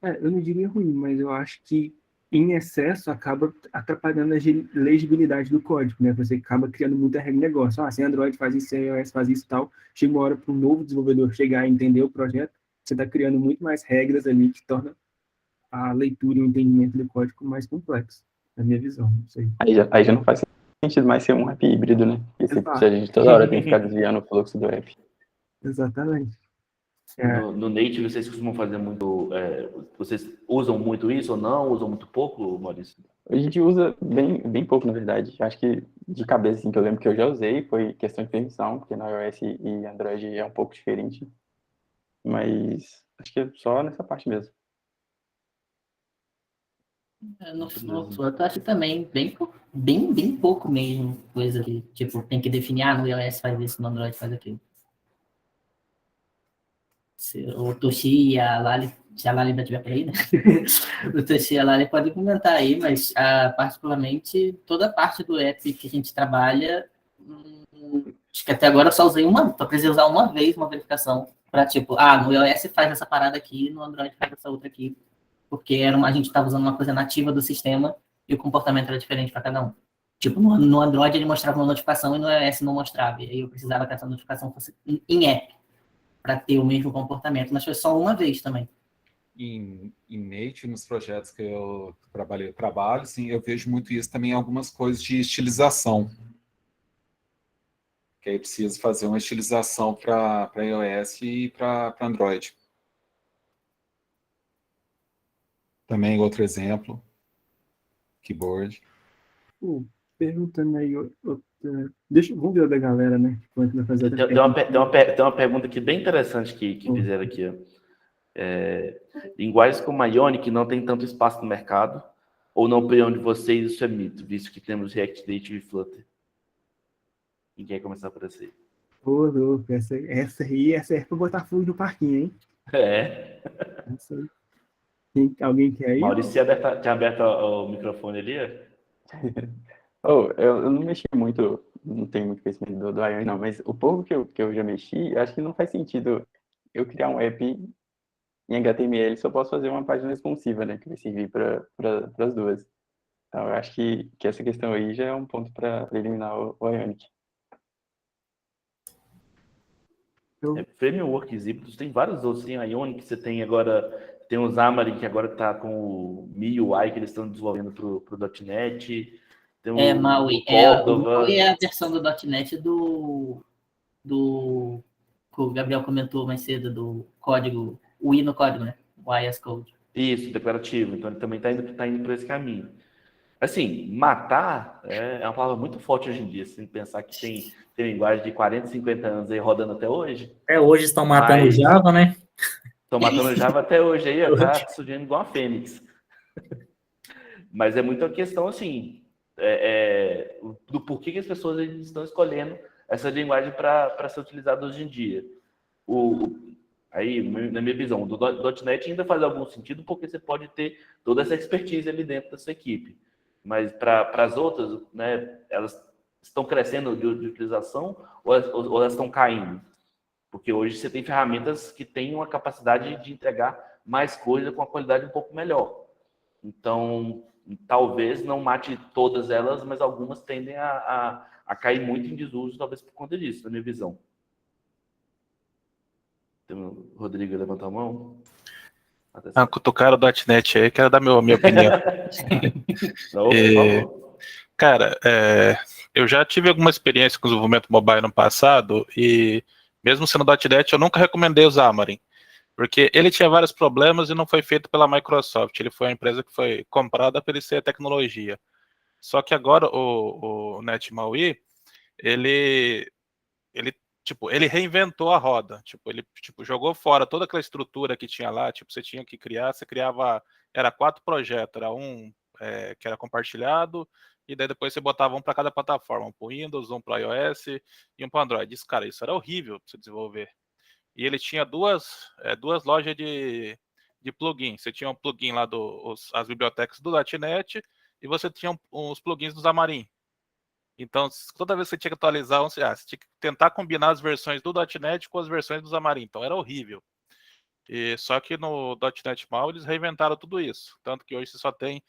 Eu não diria ruim, mas eu acho que em excesso acaba atrapalhando a legibilidade do código, né? Você acaba criando muita regra de negócio. Se Android faz isso, se iOS faz isso e tal, chega uma hora para um novo desenvolvedor chegar e entender o projeto, você está criando muito mais regras ali que torna a leitura e o entendimento do código mais complexo, na minha visão. Não sei. Aí já não faz sentido mais ser um app híbrido, né? Porque se a gente toda hora tem que ficar desviando o fluxo do app. Exatamente. No Native, vocês costumam fazer muito. Vocês usam muito isso ou não? Usam muito pouco, Maurício? A gente usa bem pouco, na verdade. Acho que de cabeça, assim, que eu lembro que eu já usei foi questão de permissão, porque no iOS e Android é um pouco diferente. Mas acho que é só nessa parte mesmo. No Flutter, eu acho que também bem pouco mesmo, coisa ali. Tipo, tem que definir, no iOS faz isso, no Android faz aquilo. Se o Toshi e a Lali, se a Lali ainda estiver por aí, né? O Toshi e a Lali podem comentar aí, mas particularmente toda a parte do app que a gente trabalha, acho que até agora eu só usei só precisei usar uma vez uma verificação para tipo, no iOS faz essa parada aqui, no Android faz essa outra aqui, porque a gente estava usando uma coisa nativa do sistema e o comportamento era diferente para cada um. Tipo, no Android ele mostrava uma notificação e no iOS não mostrava, e aí eu precisava que essa notificação fosse em app, para ter o mesmo comportamento, mas foi só uma vez também. Em Native, nos projetos que eu trabalho, sim, eu vejo muito isso também em algumas coisas de estilização. Que aí precisa fazer uma estilização para iOS e para Android. Também outro exemplo, keyboard. Perguntando aí, vamos ver o da galera, né? Quanto vai fazer Tem uma pergunta aqui bem interessante que fizeram aqui. Linguagens como a Ionic não tem tanto espaço no mercado, ou na opinião de vocês isso é mito, visto que temos React Native e Flutter? Quem quer começar por esse? Louco, essa é para botar fogo no parquinho, hein? Essa aí. Alguém quer ir? Maurício, tinha aberto o microfone ali? Eu não mexi muito, não tenho muito conhecimento do Ionic, não, mas o pouco que eu já mexi, acho que não faz sentido eu criar um app em HTML, só posso fazer uma página responsiva, né, que vai servir para as duas. Então, eu acho que essa questão aí já é um ponto para eliminar o Ionic. Frameworks híbridos, tem vários outros, tem a Ionic, você tem agora, tem o Xamarin, que agora está com o MIUI, que eles estão desenvolvendo para o .NET, tem o Maui. Cordova. O Maui é a versão do .NET do que o Gabriel comentou mais cedo, do código, o I no código, né? O IS Code. Isso, declarativo, então ele também está indo por esse caminho. Assim, matar é uma palavra muito forte hoje em dia, se assim, pensar que tem linguagem de 40, 50 anos aí rodando até hoje. Até hoje estão matando o Java, né? Estão matando o Java até hoje aí, tá surgindo igual a Fênix. Mas é muita questão, assim, do porquê que as pessoas estão escolhendo essa linguagem para ser utilizada hoje em dia. Aí, na minha visão, o .NET ainda faz algum sentido porque você pode ter toda essa expertise ali dentro da sua equipe. Mas para as outras, né, elas estão crescendo de utilização ou elas estão caindo? Porque hoje você tem ferramentas que têm uma capacidade de entregar mais coisa com uma qualidade um pouco melhor. Então, talvez não mate todas elas, mas algumas tendem a cair muito em desuso, talvez por conta disso, na minha visão. Tem o Rodrigo levantou a mão. Cutucaram o .NET aí, quero dar minha opinião. Cara, eu já tive alguma experiência com desenvolvimento mobile no passado e mesmo sendo .NET, eu nunca recomendei o Xamarin, porque ele tinha vários problemas e não foi feito pela Microsoft. Ele foi uma empresa que foi comprada pela IC Tecnologia. Só que agora o NetMAUI, ele reinventou a roda. Ele jogou fora toda aquela estrutura que tinha lá. Você tinha que criar, você criava, era 4 projetos, era um que era compartilhado, e daí depois você botava um para cada plataforma, um para o Windows, um para o iOS e um para o Android. Isso era horrível para você desenvolver. E ele tinha duas lojas de plugin. Você tinha um plugin lá as bibliotecas do .NET e você tinha os plugins do Xamarin. Então, toda vez que você tinha que atualizar, você tinha que tentar combinar as versões do .NET com as versões do Xamarin. Então, era horrível. E só que no .NET MAU eles reinventaram tudo isso. Tanto que hoje você só tem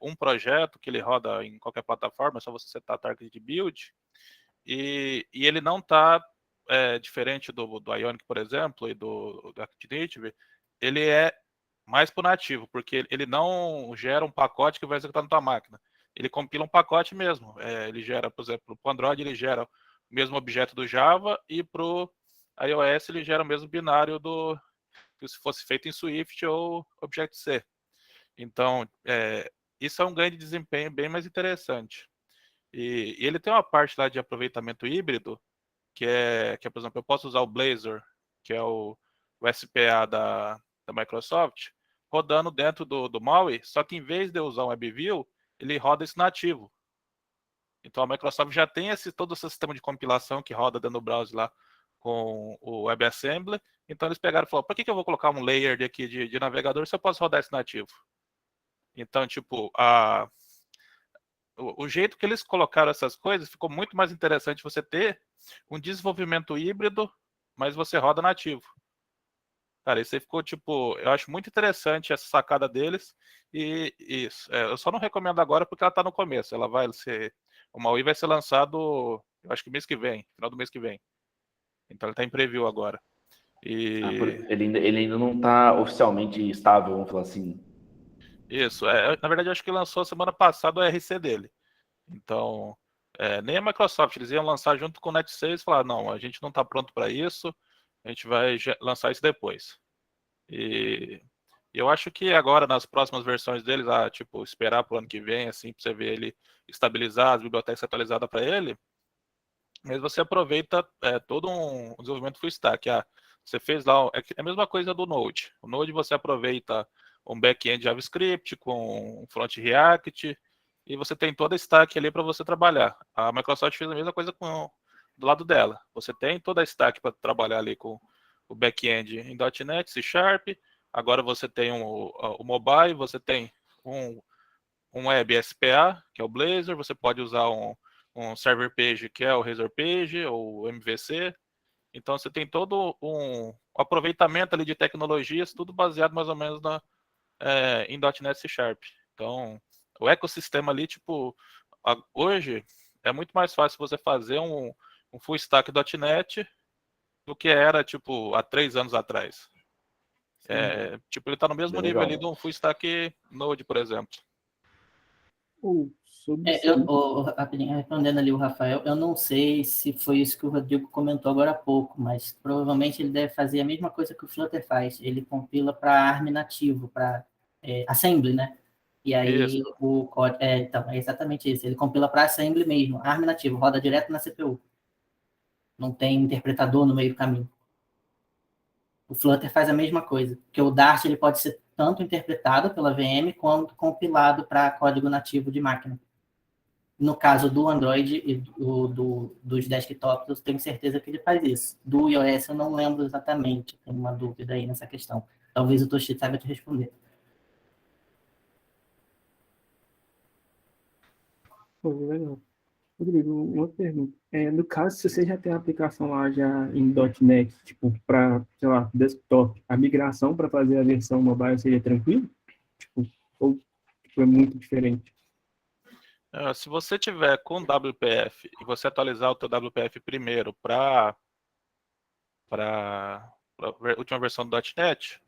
um projeto que ele roda em qualquer plataforma, é só você setar target de build. E ele não está diferente do Ionic, por exemplo, e do React Native. Ele é mais para o nativo, porque ele não gera um pacote que vai executar na tua máquina. Ele compila um pacote mesmo. Ele gera, por exemplo, para o Android ele gera o mesmo objeto do Java e para o iOS ele gera o mesmo binário do que se fosse feito em Swift ou Objective-C. Então, isso é um ganho de desempenho bem mais interessante. E ele tem uma parte lá de aproveitamento híbrido, que é, por exemplo, eu posso usar o Blazor, que é o SPA da Microsoft, rodando dentro do MAUI, só que em vez de eu usar um WebView, ele roda esse nativo. Então a Microsoft já tem todo esse sistema de compilação que roda dentro do browser lá com o WebAssembly. Então eles pegaram e falaram, por que eu vou colocar um layer aqui de navegador se eu posso rodar esse nativo? Então, tipo, o jeito que eles colocaram essas coisas ficou muito mais interessante você ter um desenvolvimento híbrido, mas você roda nativo. Cara, isso aí ficou, tipo, eu acho muito interessante essa sacada deles. E isso, eu só não recomendo agora porque ela tá no começo. O MAUI vai ser lançado, eu acho que mês que vem, final do mês que vem. Então ele tá em preview agora. Ele ainda não está oficialmente estável, vamos falar assim. Isso, na verdade eu acho que lançou semana passada o RC dele. Então, nem a Microsoft, eles iam lançar junto com o Net 6 e falaram, não, a gente não está pronto para isso, a gente vai lançar isso depois. E eu acho que agora, nas próximas versões deles, tipo, esperar para o ano que vem, assim, para você ver ele estabilizado, as bibliotecas atualizadas para ele, mas você aproveita todo um desenvolvimento full stack. Você fez lá, é a mesma coisa do Node. O Node você aproveita um back-end JavaScript com um front React, e você tem toda a stack ali para você trabalhar. A Microsoft fez a mesma coisa do lado dela. Você tem toda a stack para trabalhar ali com o back-end em .NET, C Sharp, agora você tem o mobile, você tem um web SPA, que é o Blazor, você pode usar um server page, que é o Razor Page, ou MVC. Então você tem todo um aproveitamento ali de tecnologias, tudo baseado mais ou menos em .NET C Sharp. Então, o ecossistema ali, tipo, hoje é muito mais fácil você fazer um full stack .NET do que era, tipo, há 3 anos atrás. Tipo, ele está no mesmo nível ali de um full stack Node, por exemplo. Rapidinho, respondendo ali o Rafael, eu não sei se foi isso que o Rodrigo comentou agora há pouco, mas provavelmente ele deve fazer a mesma coisa que o Flutter faz. Ele compila para ARM nativo, para Assembly, né? E aí o código. Então, é exatamente isso. Ele compila para Assembly mesmo, ARM nativo, roda direto na CPU. Não tem interpretador no meio do caminho. O Flutter faz a mesma coisa, porque o Dart ele pode ser tanto interpretado pela VM quanto compilado para código nativo de máquina. No caso do Android e dos desktops, eu tenho certeza que ele faz isso. Do iOS eu não lembro exatamente, tenho uma dúvida aí nessa questão. Talvez o Toshi saiba te responder. Pô, legal. Rodrigo, uma pergunta. No caso, se você já tem a aplicação lá já em .NET, tipo, para, sei lá, desktop, a migração para fazer a versão mobile seria tranquilo? Tipo, ou tipo, é muito diferente? Se você tiver com WPF e você atualizar o teu WPF primeiro para a última versão do .NET,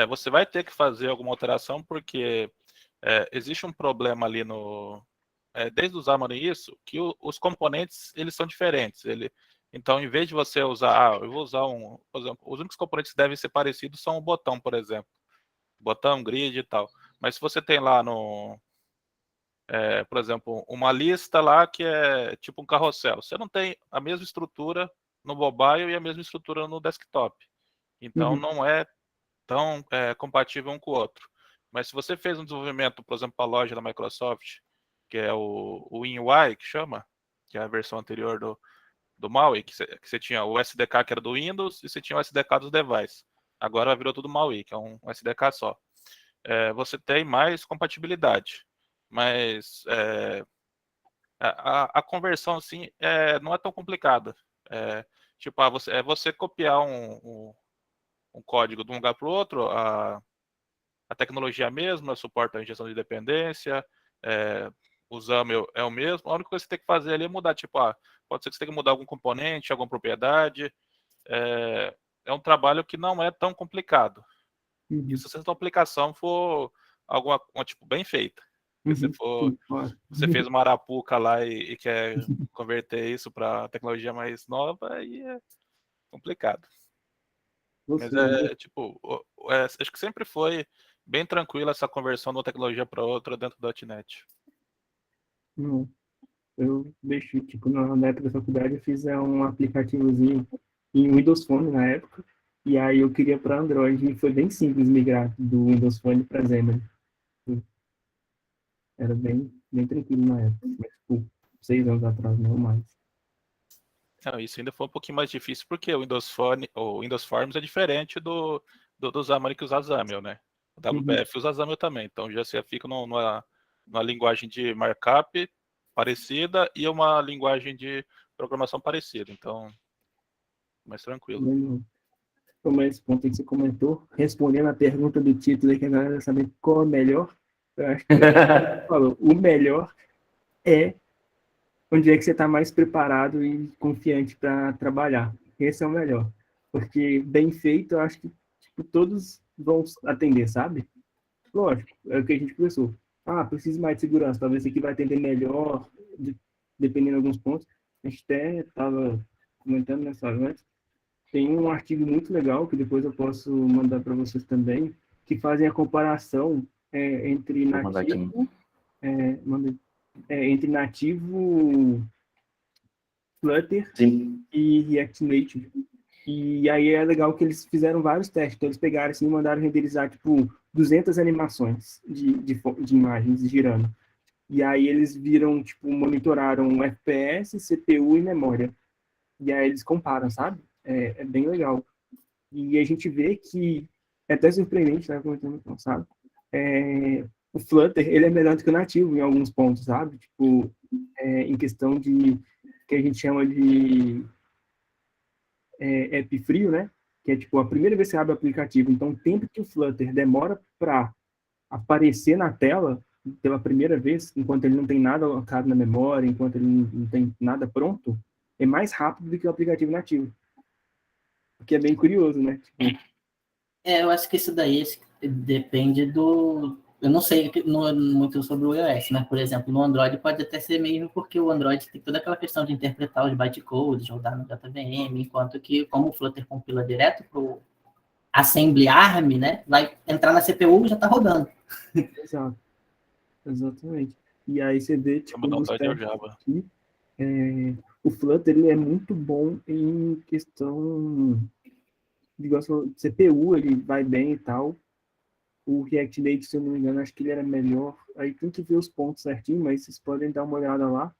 você vai ter que fazer alguma alteração porque existe um problema ali desde o Xamarin isso, que os componentes eles são diferentes. Então, em vez de você usar, eu vou usar por exemplo, os únicos componentes que devem ser parecidos são o botão, por exemplo. Botão, grid e tal. Mas se você tem lá por exemplo, uma lista lá que é tipo um carrossel. Você não tem a mesma estrutura no mobile e a mesma estrutura no desktop. Então, não é tão compatível um com o outro. Mas se você fez um desenvolvimento, por exemplo, para a loja da Microsoft, que é o WinUI, que chama, que é a versão anterior do MAUI, que você tinha o SDK que era do Windows e você tinha o SDK dos devices. Agora virou tudo MAUI, que é um SDK só. Você tem mais compatibilidade. Mas a conversão assim não é tão complicada. Tipo, você copiar um código de um lugar para o outro, a tecnologia é a mesma, suporta a injeção de dependência, o XAML é o mesmo. A única coisa que você tem que fazer ali é mudar, tipo, pode ser que você tenha que mudar algum componente, alguma propriedade. É um trabalho que não é tão complicado. Isso se a sua aplicação for alguma tipo bem feita. Se você fez uma arapuca lá e quer converter isso para tecnologia mais nova, aí é complicado. Mas tipo, acho que sempre foi bem tranquila essa conversão de uma tecnologia para outra dentro do .NET. Não. Eu deixei, tipo, na época da faculdade, eu fiz um aplicativozinho em Windows Phone na época, e aí eu queria para Android, e foi bem simples migrar do Windows Phone para Xamarin. Era bem tranquilo na época, mas, tipo, 6 anos atrás, não mais. Não, isso ainda foi um pouquinho mais difícil, porque o Windows Phone, ou Windows Forms é diferente do Xamarin que usa XAML, né? O WPF usa XAML também, então já você fica numa linguagem de markup parecida e uma linguagem de programação parecida, então mais tranquilo. Como esse ponto que você comentou, respondendo a pergunta do título aí, que a galera sabe qual é o melhor, eu acho que você falou, o melhor é onde é que você está mais preparado e confiante para trabalhar. Esse é o melhor. Porque bem feito, eu acho que tipo, todos vão atender, sabe? Lógico, é o que a gente conversou. Preciso mais de segurança, talvez esse aqui vai atender melhor, dependendo de alguns pontos. A gente até estava comentando nessa antes. Tem um artigo muito legal, que depois eu posso mandar para vocês também, que fazem a comparação entre nativo... entre nativo Flutter e React Native. E aí é legal que eles fizeram vários testes. Então, eles pegaram assim, e mandaram renderizar, tipo, 200 animações de imagens girando. E aí eles viram, tipo, monitoraram FPS, CPU e memória. E aí eles comparam, sabe? É bem legal. E a gente vê que é até surpreendente, né? Como sabe? O Flutter, ele é melhor do que o nativo em alguns pontos, sabe? Tipo, em questão de que a gente chama de app frio, né? Que é tipo a primeira vez que você abre o aplicativo. Então, o tempo que o Flutter demora para aparecer na tela pela primeira vez, enquanto ele não tem nada alocado na memória, enquanto ele não tem nada pronto, é mais rápido do que o aplicativo nativo. O que é bem curioso, né? Tipo... eu acho que isso daí depende do... Eu não sei muito sobre o iOS, né? Por exemplo, no Android pode até ser mesmo porque o Android tem toda aquela questão de interpretar os bytecodes, rodar no JVM, enquanto que, como o Flutter compila direto para o Assembly ARM, né? Vai entrar na CPU e já está rodando. Exato. Exatamente. E aí você vê, tipo, nos testes aqui, o Flutter ele é muito bom em questão de CPU, ele vai bem e tal. O React Native, se eu não me engano, acho que ele era melhor. Aí tem que ver os pontos certinho, mas vocês podem dar uma olhada lá,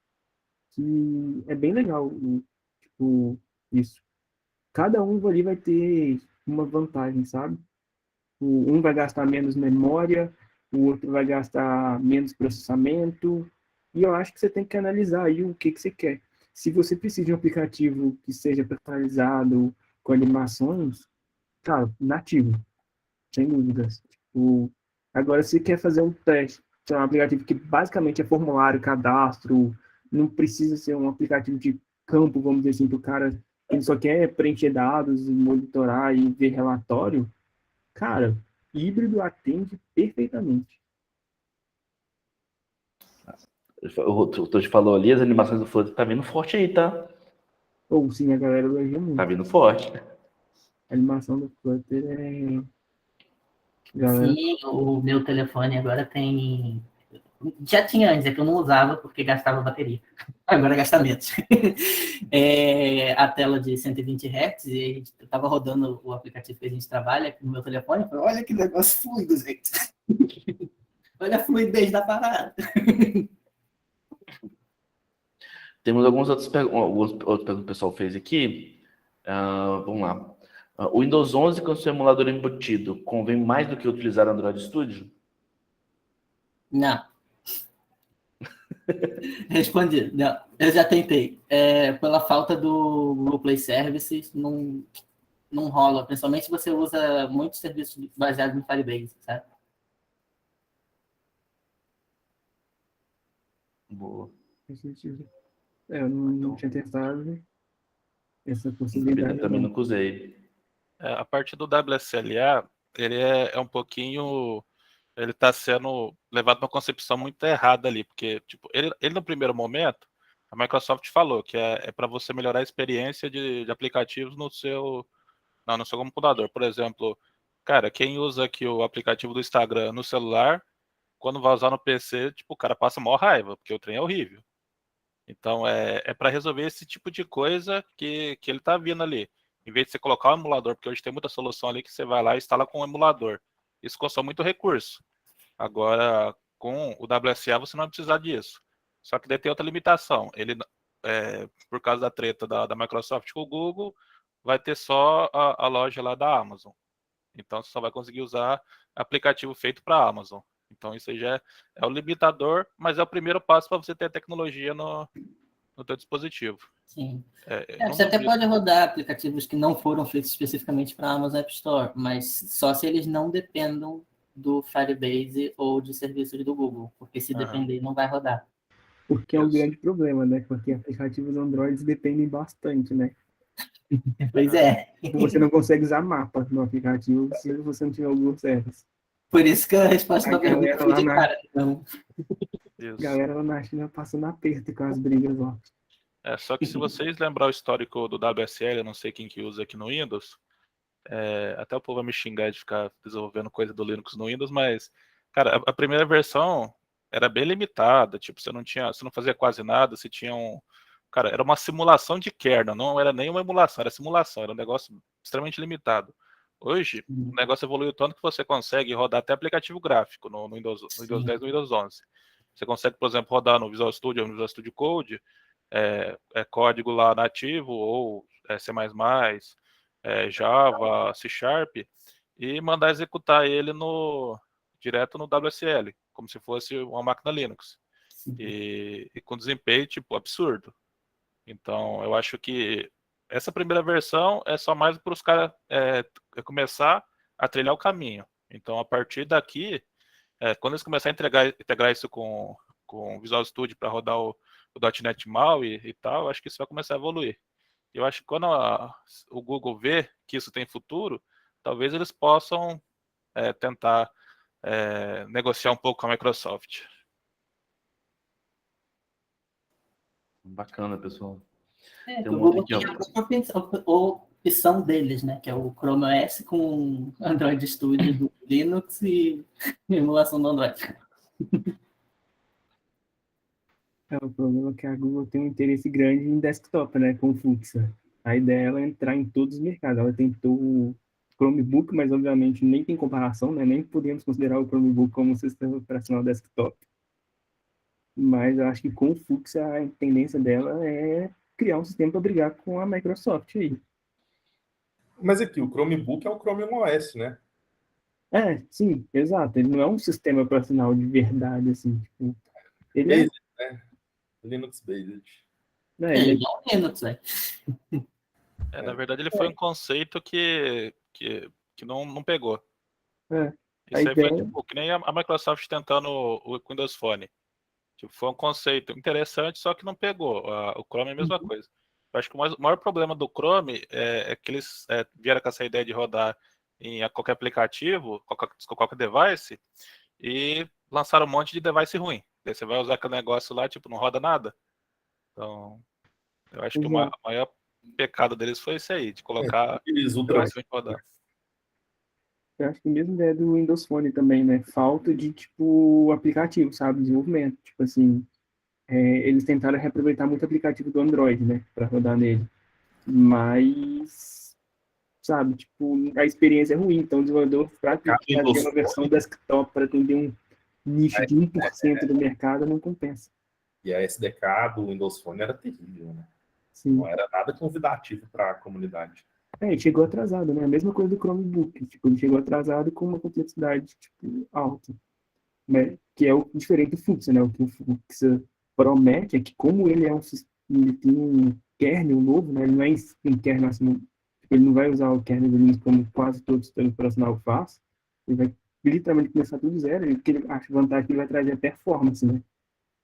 que é bem legal, tipo, isso. Cada um ali vai ter uma vantagem, sabe? Um vai gastar menos memória, o outro vai gastar menos processamento, e eu acho que você tem que analisar aí o que você quer. Se você precisa de um aplicativo que seja personalizado, com animações, cara, nativo, sem dúvidas. Agora, se quer fazer um teste, um aplicativo que basicamente é formulário, cadastro, não precisa ser um aplicativo de campo, vamos dizer assim, que o cara ele só quer preencher dados, monitorar e ver relatório, cara, híbrido atende perfeitamente. O Todd falou ali, as animações do Flutter tá vindo forte aí, tá? Sim, a galera elogia muito. Tá vindo forte. A animação do Flutter é... Sim, o meu telefone agora tem... Já tinha antes, é que eu não usava porque gastava bateria. Agora gasta menos. A tela de 120 Hz, e a gente estava rodando o aplicativo que a gente trabalha no meu telefone. Eu falei, olha que negócio fluido, gente. Olha a fluidez da parada. Temos algumas outras perguntas que o pessoal fez aqui. Vamos lá. O Windows 11 com seu emulador embutido convém mais do que utilizar Android Studio? Não. Respondi. Não, eu já tentei. Pela falta do Google Play Services, não não rola, principalmente se você usa muitos serviços baseados no Firebase, sabe? Boa. Faz sentido. Eu não tinha testado essa Eu possibilidade. também não. nunca usei. A parte do WSLA, ele é um pouquinho. Ele está sendo levado para uma concepção muito errada ali, porque tipo, ele no primeiro momento, a Microsoft falou que é para você melhorar a experiência de aplicativos no seu computador. Por exemplo, cara, quem usa aqui o aplicativo do Instagram no celular, quando vai usar no PC, tipo, o cara passa maior raiva, porque o trem é horrível. Então, é para resolver esse tipo de coisa que ele tá vindo ali. Em vez de você colocar um emulador, porque hoje tem muita solução ali que você vai lá e instala com um emulador. Isso consome muito recurso. Agora, com o WSA, você não vai precisar disso. Só que daí tem outra limitação. Ele, por causa da treta da Microsoft com o Google, vai ter só a loja lá da Amazon. Então, você só vai conseguir usar aplicativo feito para a Amazon. Então, isso aí já é o limitador, mas é o primeiro passo para você ter a tecnologia no teu dispositivo. Sim. Não Você até duvido. pode rodar aplicativos que não foram feitos especificamente para a Amazon App Store, mas só se eles não dependam do Firebase ou de serviços do Google, porque se Aham. depender, não vai rodar. Porque é um Isso. grande problema, né? Porque aplicativos Android dependem bastante, né? Pois é. Você não consegue usar mapa no aplicativo se você não tiver o Google Service. Por isso que a resposta A da pergunta galera foi lá de na- cara. Não. A Isso. galera lá na China passando aperto com as brigas lá. Só que se vocês lembrar o histórico do WSL, eu não sei quem que usa aqui no Windows, até o povo vai me xingar de ficar desenvolvendo coisa do Linux no Windows, mas, cara, a primeira versão era bem limitada, tipo, você não fazia quase nada, você tinha cara, era uma simulação de kernel, não era nem uma emulação, era simulação, era um negócio extremamente limitado. Hoje, o negócio evoluiu tanto que você consegue rodar até aplicativo gráfico no Windows 10 e no Windows 11. Você consegue, por exemplo, rodar no Visual Studio ou no Visual Studio Code, código lá nativo ou C++, Java, C Sharp, e mandar executar ele direto no WSL, como se fosse uma máquina Linux. E com desempenho, tipo, absurdo. Então, eu acho que essa primeira versão é só mais para os caras começar a trilhar o caminho. Então, a partir daqui, quando eles começarem a integrar isso com o Visual Studio para rodar o .NET MAUI e tal, eu acho que isso vai começar a evoluir. Eu acho que quando o Google vê que isso tem futuro, talvez eles possam tentar negociar um pouco com a Microsoft. Bacana, pessoal. Tem O um outro Google aqui, tem ó. a própria opção deles, né? Que é o Chrome OS com Android Studio do Linux e emulação do Android. O problema é que a Google tem um interesse grande em desktop, né? Com o Fuchsia. A ideia é entrar em todos os mercados. Ela tentou o Chromebook, mas obviamente nem tem comparação, né? Nem podemos considerar o Chromebook como um sistema operacional desktop. Mas eu acho que com o Fuchsia a tendência dela é criar um sistema para brigar com a Microsoft aí. Mas aqui, o Chromebook é o Chrome OS, né? Sim, exato. Ele não é um sistema operacional de verdade, assim. Tipo, ele é... Based, né? Linux-based. Ele é um Linux, velho. Na verdade, ele foi um conceito que não pegou. Isso aí foi tipo, que nem a Microsoft tentando o Windows Phone. Tipo, foi um conceito interessante, só que não pegou. O Chrome é a mesma coisa. Eu acho que o maior problema do Chrome é que eles vieram com essa ideia de rodar em qualquer aplicativo, qualquer device, e lançaram um monte de device ruim. Daí você vai usar aquele negócio lá, tipo, não roda nada. Então, eu acho que o maior pecado deles foi esse aí, de colocar device ruim pra rodar. Eu acho que mesmo ideia do Windows Phone também, né? Falta de, tipo, aplicativo, sabe? Desenvolvimento. Tipo assim, eles tentaram reaproveitar muito aplicativo do Android, né? Para rodar nele. Mas, sabe? Tipo, a experiência é ruim. Então, o desenvolvedor, para fazer uma versão desktop para atender um nicho de 1% do mercado, não compensa. E a SDK do Windows Phone era terrível, né? Sim. Não era nada convidativo para a comunidade. Ele chegou atrasado, né? A mesma coisa do Chromebook. Tipo, ele chegou atrasado com uma complexidade, tipo, alta. Né? Que é o diferente do Fuchsia, né? O que o Fuchsia promete é que como ele é ele tem um kernel novo, né? Ele não é um kernel assim, Tipo, ele não vai usar o kernel do Linux como quase todo sistema operacional faz. Ele vai literalmente começar tudo zero. E o que ele acha vantagem que ele vai trazer é performance, né?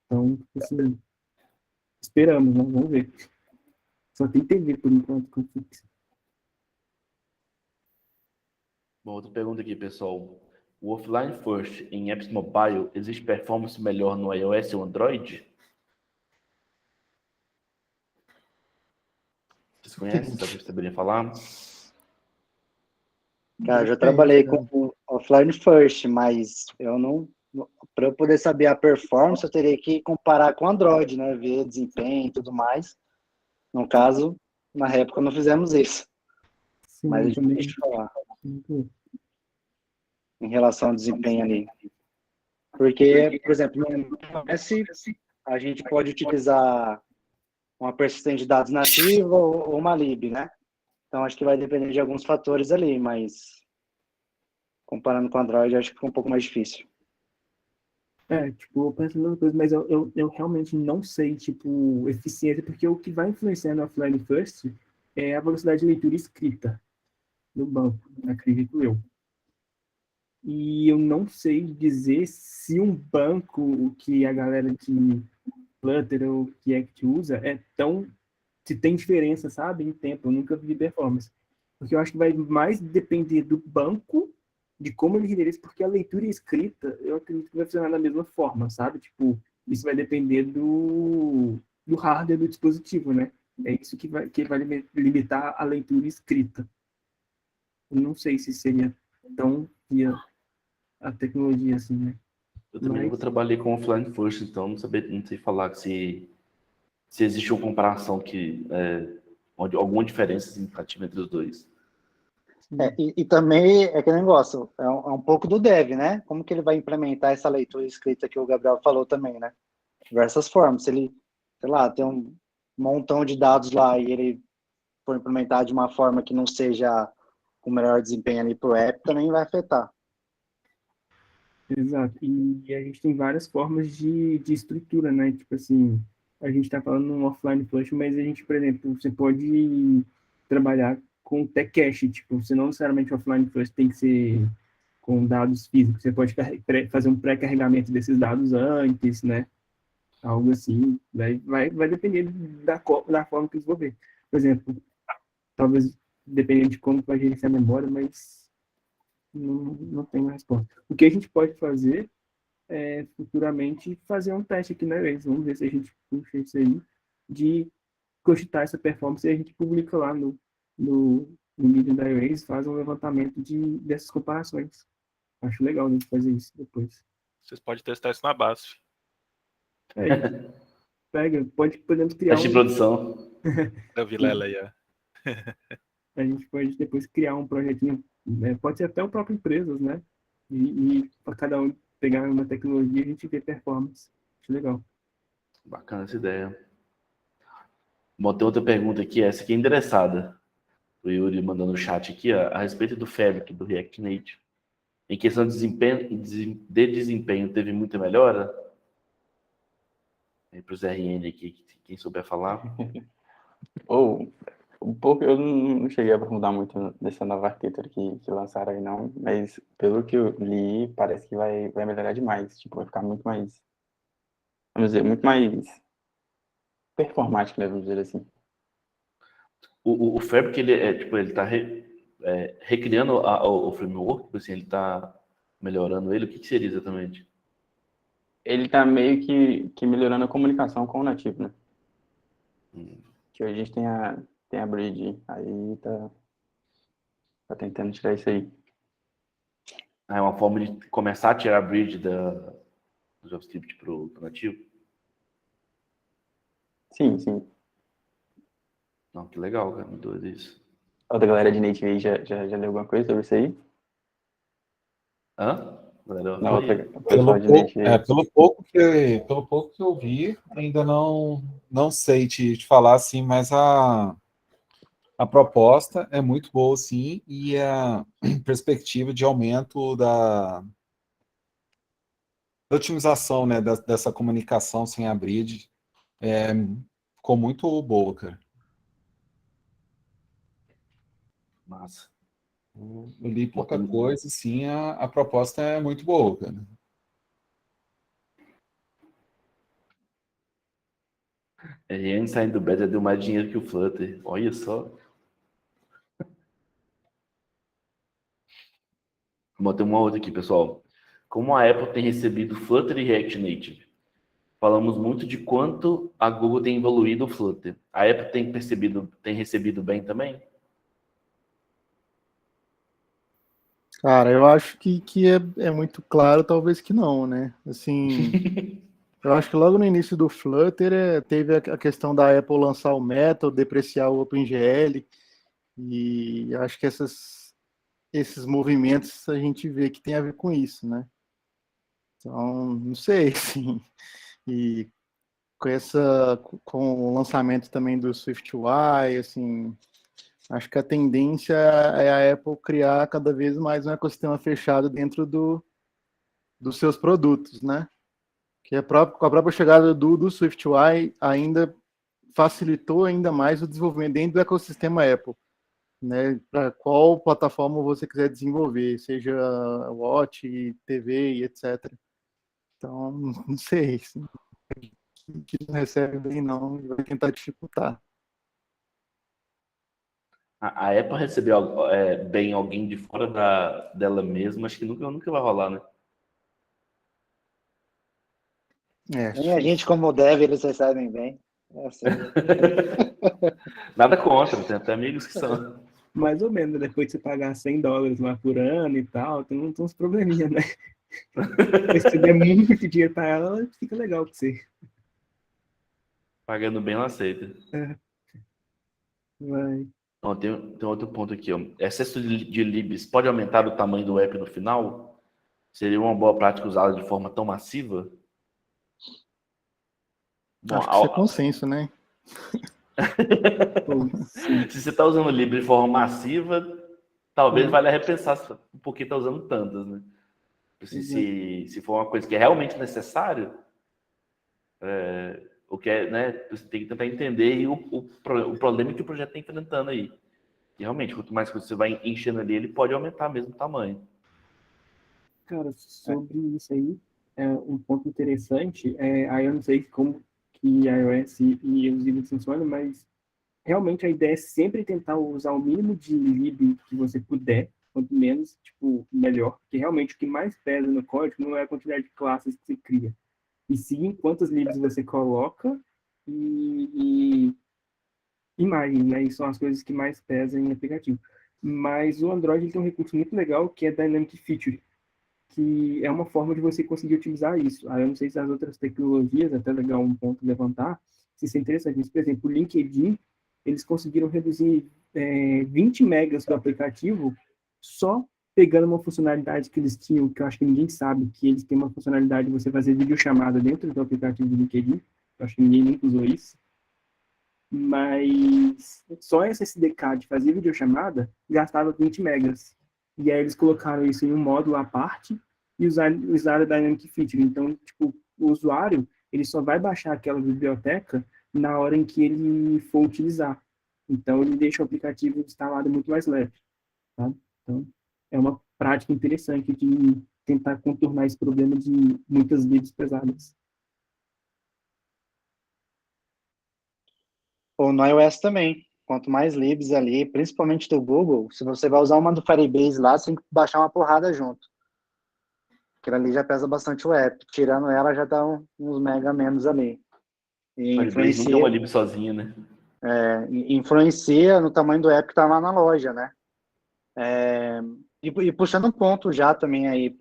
Então, assim, esperamos, né? Vamos ver. Só tem TV por enquanto com Fix. Bom, outra pergunta aqui, pessoal. O offline first em apps mobile, existe performance melhor no iOS ou Android? Vocês conhecem? Vocês saberiam falar? Cara, eu já Depende, trabalhei cara. com offline first, mas eu não. Para eu poder saber a performance, eu teria que comparar com Android, né? Ver desempenho e tudo mais. No caso, na época não fizemos isso. Sim, Mas é eu também. difícil de falar em relação ao desempenho ali. Porque, por exemplo, no iOS, a gente pode utilizar uma persistente de dados nativa ou uma lib, né? Então, acho que vai depender de alguns fatores ali, mas comparando com Android, acho que fica um pouco mais difícil. Tipo, eu penso a mesma coisa, mas eu realmente não sei, tipo, eficiência, porque o que vai influenciar no offline first é a velocidade de leitura e escrita no banco, acredito eu. E eu não sei dizer se um banco que a galera de Flutter ou que Act usa é tão... se tem diferença, sabe, em tempo. Eu nunca vi performance. Porque eu acho que vai mais depender do banco, de como ele renderiza, porque a leitura e a escrita, eu acredito que vai funcionar da mesma forma, sabe? Tipo, isso vai depender do hardware do dispositivo, né? É isso que vai limitar a leitura e escrita. Eu não sei se seria tão via a tecnologia assim, né? Eu também nunca trabalhei com offline first, então não sei falar se existe uma comparação onde alguma diferença significativa entre os dois. E também é aquele negócio, é um pouco do dev, né? Como que ele vai implementar essa leitura escrita que o Gabriel falou também, né? Diversas formas. Se ele, sei lá, tem um montão de dados lá e ele for implementar de uma forma que não seja com melhor desempenho ali para o app, também vai afetar. Exato. E a gente tem várias formas de estrutura, né? Tipo assim, a gente está falando no offline flush, mas a gente, por exemplo, você pode trabalhar com tech cache, tipo, você não necessariamente offline flush tem que ser com dados físicos, você pode fazer um pré-carregamento desses dados antes, né? Algo assim, vai depender da forma que desenvolver. Por exemplo, talvez dependendo de como vai gerenciar a memória, mas não tenho resposta. O que a gente pode fazer é futuramente fazer um teste aqui na Erase. Vamos ver se a gente puxa isso aí, de cogitar essa performance e a gente publica lá no Medium da Erase, faz um levantamento dessas comparações. Acho legal a gente fazer isso depois. Vocês podem testar isso na base. Podemos criar Teste de produção. Eu vi Lela aí, ó. A gente pode depois criar um projetinho, né? Pode ser até o próprio empresas, né? E para cada um pegar uma tecnologia, a gente vê performance. Acho legal. Bacana essa ideia. Bom, tem outra pergunta aqui, essa aqui é endereçada. O Yuri mandando no chat aqui, ó, a respeito do Fabric, do React Native. Em questão de desempenho, teve muita melhora? Para os RN aqui, quem souber falar. Um pouco, eu não cheguei a aprofundar muito nessa nova arquitetura que lançaram aí, não, mas pelo que eu li, parece que vai melhorar demais. Tipo, vai ficar muito mais, vamos dizer, muito mais performático, né, vamos dizer assim. O Fabric, ele tá recriando o framework, tipo assim, ele tá melhorando ele. O que seria exatamente? Ele tá meio que melhorando a comunicação com o nativo, né? Que hoje a gente tem a bridge, aí tá tentando tirar isso aí. É uma forma de começar a tirar a bridge do JavaScript pro nativo? Sim, sim. Não, que legal, cara, muito doido isso. Outra galera de Native aí já leu alguma coisa sobre isso aí? Hã? Não, pessoal de Native. Pelo pouco que eu vi, ainda não sei te falar assim, mas a proposta é muito boa, sim, e a perspectiva de aumento da otimização, né, dessa comunicação sem a bridge ficou muito boa, cara. Massa. Eu li pouca coisa, sim, a proposta é muito boa, cara. Riane saindo do beta deu mais dinheiro que o Flutter. Olha só. Vou ter uma outra aqui, pessoal. Como a Apple tem recebido Flutter e React Native? Falamos muito de quanto a Google tem evoluído o Flutter. A Apple tem recebido bem também? Cara, eu acho que é muito claro, talvez que não, né? Assim, eu acho que logo no início do Flutter teve a questão da Apple lançar o Metal, depreciar o OpenGL, e acho que esses movimentos a gente vê que tem a ver com isso, né? Então, não sei, assim. E com o lançamento também do SwiftUI, assim, acho que a tendência é a Apple criar cada vez mais um ecossistema fechado dentro dos seus produtos, né? Que com a própria chegada do SwiftUI ainda facilitou ainda mais o desenvolvimento dentro do ecossistema Apple, né? Para qual plataforma você quiser desenvolver, seja Watch, TV e etc. Então, não sei, assim, que não recebe bem não, e vai tentar dificultar. A Apple recebeu bem alguém de fora dela mesma, acho que nunca vai rolar, né? Nem a gente, como dev, eles recebem bem. É assim. Nada contra, tem até amigos que são. Mais ou menos, depois de você pagar $100 lá por ano e tal, tem uns probleminhas, né? Mas se der muito dinheiro para ela, fica legal pra você. Pagando bem, ela aceita. Vai. Ó, tem outro ponto aqui. Ó. Excesso de libs pode aumentar o tamanho do app no final? Seria uma boa prática usá-la de forma tão massiva? Bom, acho que isso é consenso, né? Se você está usando o lib de forma massiva, talvez valha repensar por que está usando tantas, né? Se for uma coisa que é realmente necessário, o que é, né? Você tem que tentar entender o problema que o projeto está enfrentando aí. E realmente, quanto mais coisa você vai enchendo ali, ele pode aumentar mesmo o tamanho. Cara, sobre isso aí, um ponto interessante, aí eu não sei como que a iOS e os libs funcionam, mas realmente a ideia é sempre tentar usar o mínimo de lib que você puder, quanto menos, tipo, melhor, porque realmente o que mais pesa no código não é a quantidade de classes que você cria, e sim quantas libs você coloca e imagem, né? E são as coisas que mais pesam em aplicativo. Mas o Android ele tem um recurso muito legal que é Dynamic Feature, que é uma forma de você conseguir utilizar isso. Aí eu não sei se as outras tecnologias, até legal um ponto levantar, se isso é interessante. Mas, por exemplo, o LinkedIn, eles conseguiram reduzir 20 megas do aplicativo só pegando uma funcionalidade que eles tinham, que eu acho que ninguém sabe, que eles têm uma funcionalidade de você fazer videochamada dentro do aplicativo do LinkedIn. Eu acho que ninguém nunca usou isso. Mas só esse SDK de fazer videochamada gastava 20 megas. E aí eles colocaram isso em um módulo à parte e usaram a Dynamic Feature. Então, tipo, o usuário, ele só vai baixar aquela biblioteca na hora em que ele for utilizar. Então, ele deixa o aplicativo instalado muito mais leve. Tá? Então, é uma prática interessante de tentar contornar esse problema de muitas libs pesadas. Ou no iOS também. Quanto mais libs ali, principalmente do Google, se você vai usar uma do Firebase lá, você tem que baixar uma porrada junto. Aquilo ali já pesa bastante o app. Tirando ela, já dá uns mega menos ali. E Firebase nunca é uma lib sozinha, né? Influencia no tamanho do app que está lá na loja, né? E puxando um ponto já também aí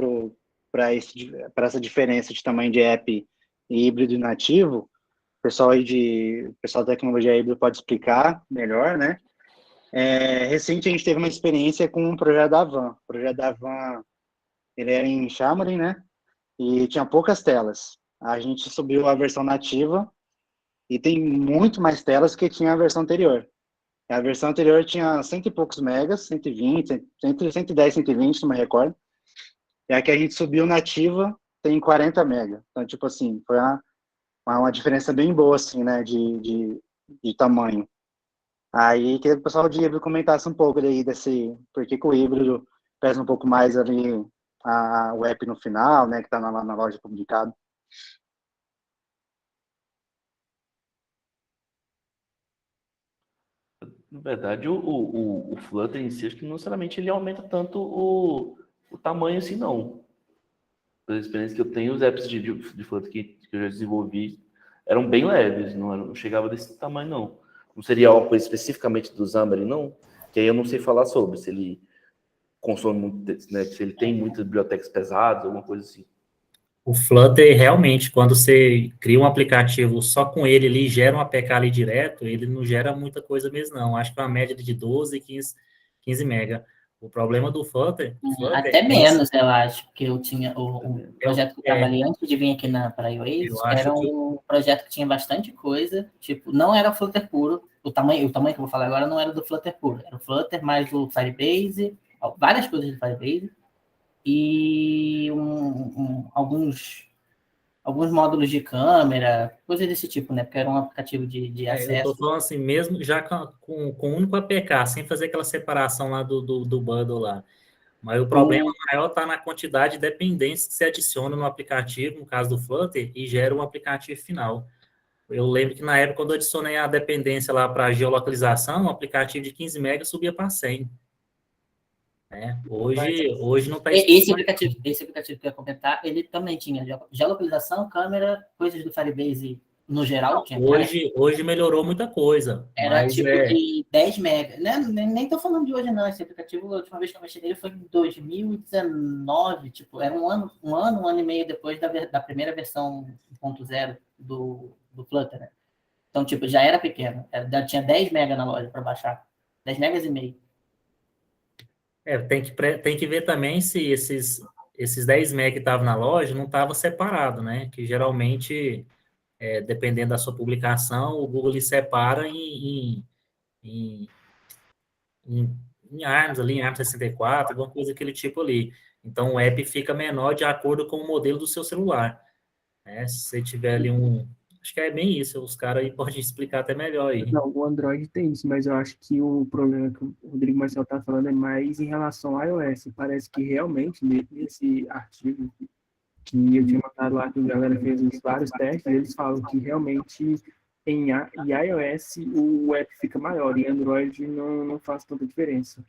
para essa diferença de tamanho de app híbrido e nativo, o pessoal da tecnologia híbrida pode explicar melhor, né? Recente a gente teve uma experiência com um projeto da Van. O projeto da Van, ele era em Xamarin, né? E tinha poucas telas. A gente subiu a versão nativa e tem muito mais telas que tinha a versão anterior. A versão anterior tinha 100 e poucos megas, 120, entre 110 e 120, não me recordo. E a que a gente subiu nativa tem 40 megas. Então, tipo assim, foi uma diferença bem boa, assim, né, de tamanho. Aí queria que o pessoal de híbrido comentasse um pouco aí desse, por que o híbrido pesa um pouco mais ali o app no final, né, que está na loja publicado. Na verdade, o Flutter em si, acho que não necessariamente ele aumenta tanto o tamanho assim, não. Pela experiência que eu tenho, os apps de Flutter que eu já desenvolvi eram bem leves, não chegava desse tamanho, não. Não seria uma coisa especificamente do Xamarin, não? Que aí eu não sei falar sobre, se ele consome muito, né, se ele tem muitas bibliotecas pesadas, alguma coisa assim. O Flutter, realmente, quando você cria um aplicativo só com ele ali, gera um APK ali direto, ele não gera muita coisa mesmo, não. Acho que é uma média de 12, 15 mega. O problema do Flutter Até menos, eu acho, porque eu tinha o projeto que eu É. trabalhei antes de vir aqui para iOS, Eu acho era que um projeto que tinha bastante coisa, tipo, não era Flutter puro, o tamanho que eu vou falar agora não era do Flutter puro, era o Flutter mais o Firebase, várias coisas do Firebase, e alguns módulos de câmera, coisas desse tipo, né? Porque era um aplicativo de eu acesso. tô falando assim, mesmo já com o único APK, sem fazer aquela separação lá do bundle lá. Mas o problema maior está na quantidade de dependências que se adiciona no aplicativo, no caso do Flutter, e gera um aplicativo final. Eu lembro que na época, quando eu adicionei a dependência lá para geolocalização, o aplicativo de 15 MB subia para 100. Né? Hoje não está Esse aplicativo que eu ia comentar, ele também tinha geolocalização, câmera, coisas do Firebase no geral. Tinha hoje melhorou muita coisa. era mas tipo de 10 mega. Né? Nem tô falando de hoje, não. Esse aplicativo, a última vez que eu mexi nele foi em 2019. Tipo, era um ano e meio depois da primeira versão 1.0 do Flutter, né? Então, tipo, já era pequeno. Tinha 10 mega na loja para baixar. 10 megas e meio. Tem que ver também se esses 10 MB que estavam na loja não estavam separados, né? Que geralmente, dependendo da sua publicação, o Google lhe separa em ARMS ali, em ARMS 64, alguma coisa daquele tipo ali. Então, o app fica menor de acordo com o modelo do seu celular. Né? Se você tiver ali Acho que é bem isso, os caras aí podem explicar até melhor aí. Não, o Android tem isso, mas eu acho que o problema que o Rodrigo Marcel está falando é mais em relação ao iOS. Parece que realmente, nesse artigo que eu tinha mandado lá, que a galera fez vários testes, eles falam que realmente em iOS o app fica maior, em Android não faz tanta diferença.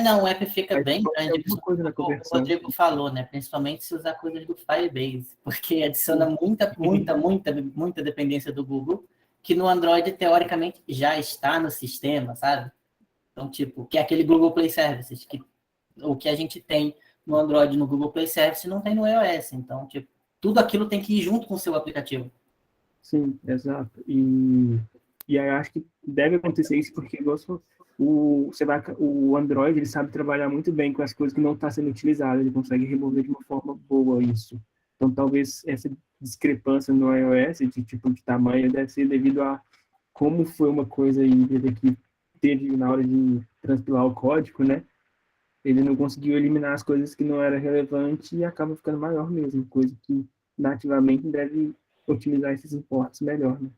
Não, o app fica bem grande. Alguma coisa na O conversão. Rodrigo falou, né? Principalmente se usar coisas do Firebase, porque adiciona muita dependência do Google, que no Android, teoricamente, já está no sistema, sabe? Então, tipo, que é aquele Google Play Services, que o que a gente tem no Android no Google Play Services não tem no iOS. Então, tipo, tudo aquilo tem que ir junto com o seu aplicativo. Sim, exato. E aí eu acho que deve acontecer isso porque o Android ele sabe trabalhar muito bem com as coisas que não estão sendo utilizadas, ele consegue remover de uma forma boa isso. Então talvez essa discrepância no iOS de tipo de tamanho deve ser devido a como foi uma coisa híbrida que teve na hora de transpilar o código, né? Ele não conseguiu eliminar as coisas que não eram relevantes e acaba ficando maior mesmo, coisa que nativamente deve otimizar esses importes melhor, né?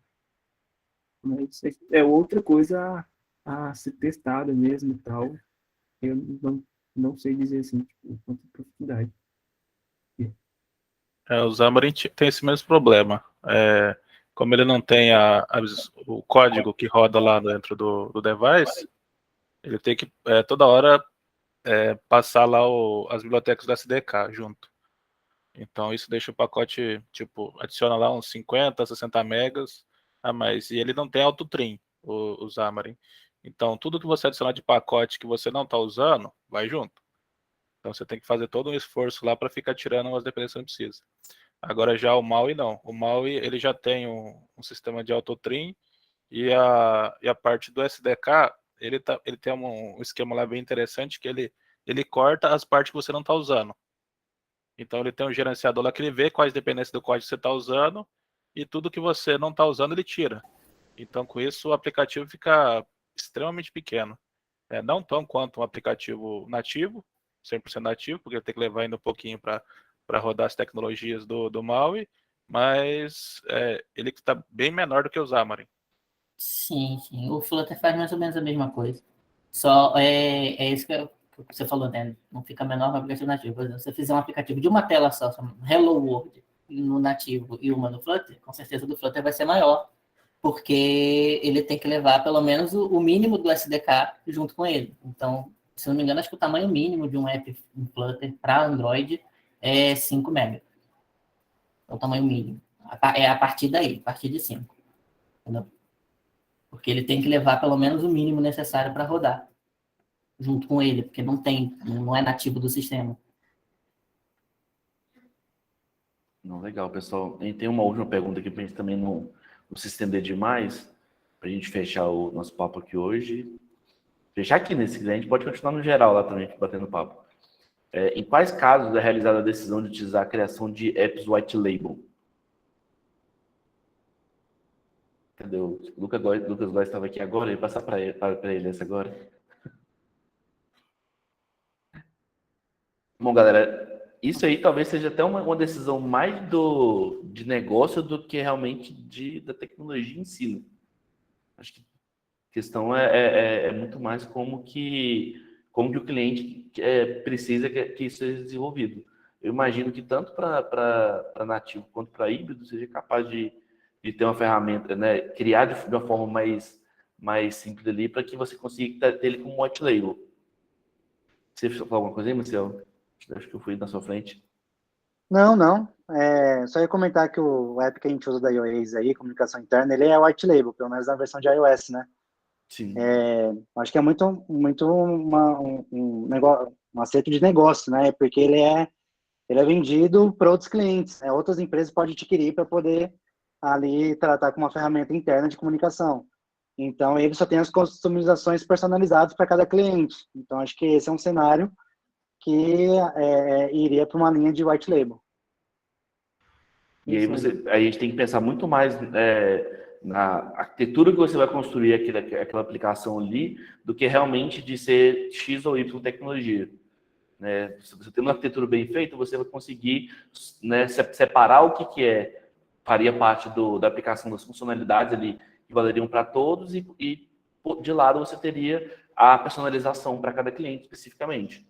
Mas é outra coisa a ser testada mesmo e tal. Eu não sei dizer assim, tipo, quanto profundidade. O Xamarin tem esse mesmo problema. Como ele não tem o código que roda lá dentro do device, ele tem que toda hora passar lá as bibliotecas do SDK junto. Então isso deixa o pacote, tipo, adiciona lá uns 50, 60 megas a mais. E ele não tem autotrim, o Xamarin. Então tudo que você adicionar de pacote que você não está usando, vai junto. Então você tem que fazer todo um esforço lá para ficar tirando umas dependências que não precisa. Agora já o MAUI não. O MAUI ele já tem um sistema de autotrim e a parte do SDK, ele tem um esquema lá bem interessante que ele corta as partes que você não está usando. Então ele tem um gerenciador lá que ele vê quais dependências do código você está usando e tudo que você não está usando ele tira. Então com isso o aplicativo fica extremamente pequeno. Não tão quanto um aplicativo nativo, 100% nativo, porque tem que levar ainda um pouquinho para rodar as tecnologias do MAUI, mas ele está bem menor do que o Xamarin. Sim, sim. O Flutter faz mais ou menos a mesma coisa. Só é isso que você falou, né? Não fica menor que o aplicativo nativo. Por exemplo, se você fizer um aplicativo de uma tela só, Hello World, no nativo e uma no Flutter, com certeza o do Flutter vai ser maior, porque ele tem que levar pelo menos o mínimo do SDK junto com ele. Então, se não me engano, acho que o tamanho mínimo de um app em Flutter para Android é 5 MB. É o tamanho mínimo. É a partir daí, a partir de 5. Entendeu? Porque ele tem que levar pelo menos o mínimo necessário para rodar junto com ele, porque não é nativo do sistema. Não, legal, pessoal. A gente tem uma última pergunta aqui para a gente também não se estender demais, para a gente fechar o nosso papo aqui hoje. Fechar aqui nesse, a gente pode continuar no geral lá também, batendo papo. Em quais casos é realizada a decisão de utilizar a criação de apps white label? Cadê o Lucas Góes estava aqui agora, eu vou passar para ele essa agora. Bom, galera, isso aí talvez seja até uma decisão mais de negócio do que realmente da tecnologia em si. Né? Acho que a questão é muito mais como que o cliente precisa que isso seja desenvolvido. Eu imagino que tanto para nativo quanto para híbrido seja capaz de ter uma ferramenta, né, criar de uma forma mais simples ali para que você consiga ter ele como white label. Você falou alguma coisa aí, Marcelo? Acho que eu fui na sua frente. Não. Só ia comentar que o app que a gente usa da iOS aí, comunicação interna, ele é white label, pelo menos na versão de iOS, né? Sim. Acho que é muito um acerto de negócio, né? Porque ele é vendido para outros clientes, né? Outras empresas podem adquirir para poder ali tratar com uma ferramenta interna de comunicação. Então, ele só tem as customizações personalizadas para cada cliente. Então, acho que esse é um cenário que iria para uma linha de white label. E aí a gente tem que pensar muito mais na arquitetura que você vai construir aquela aplicação ali, do que realmente de ser X ou Y tecnologia. Né? Se você tem uma arquitetura bem feita, você vai conseguir, né, separar o que faria parte da aplicação das funcionalidades ali que valeriam para todos e de lado você teria a personalização para cada cliente especificamente.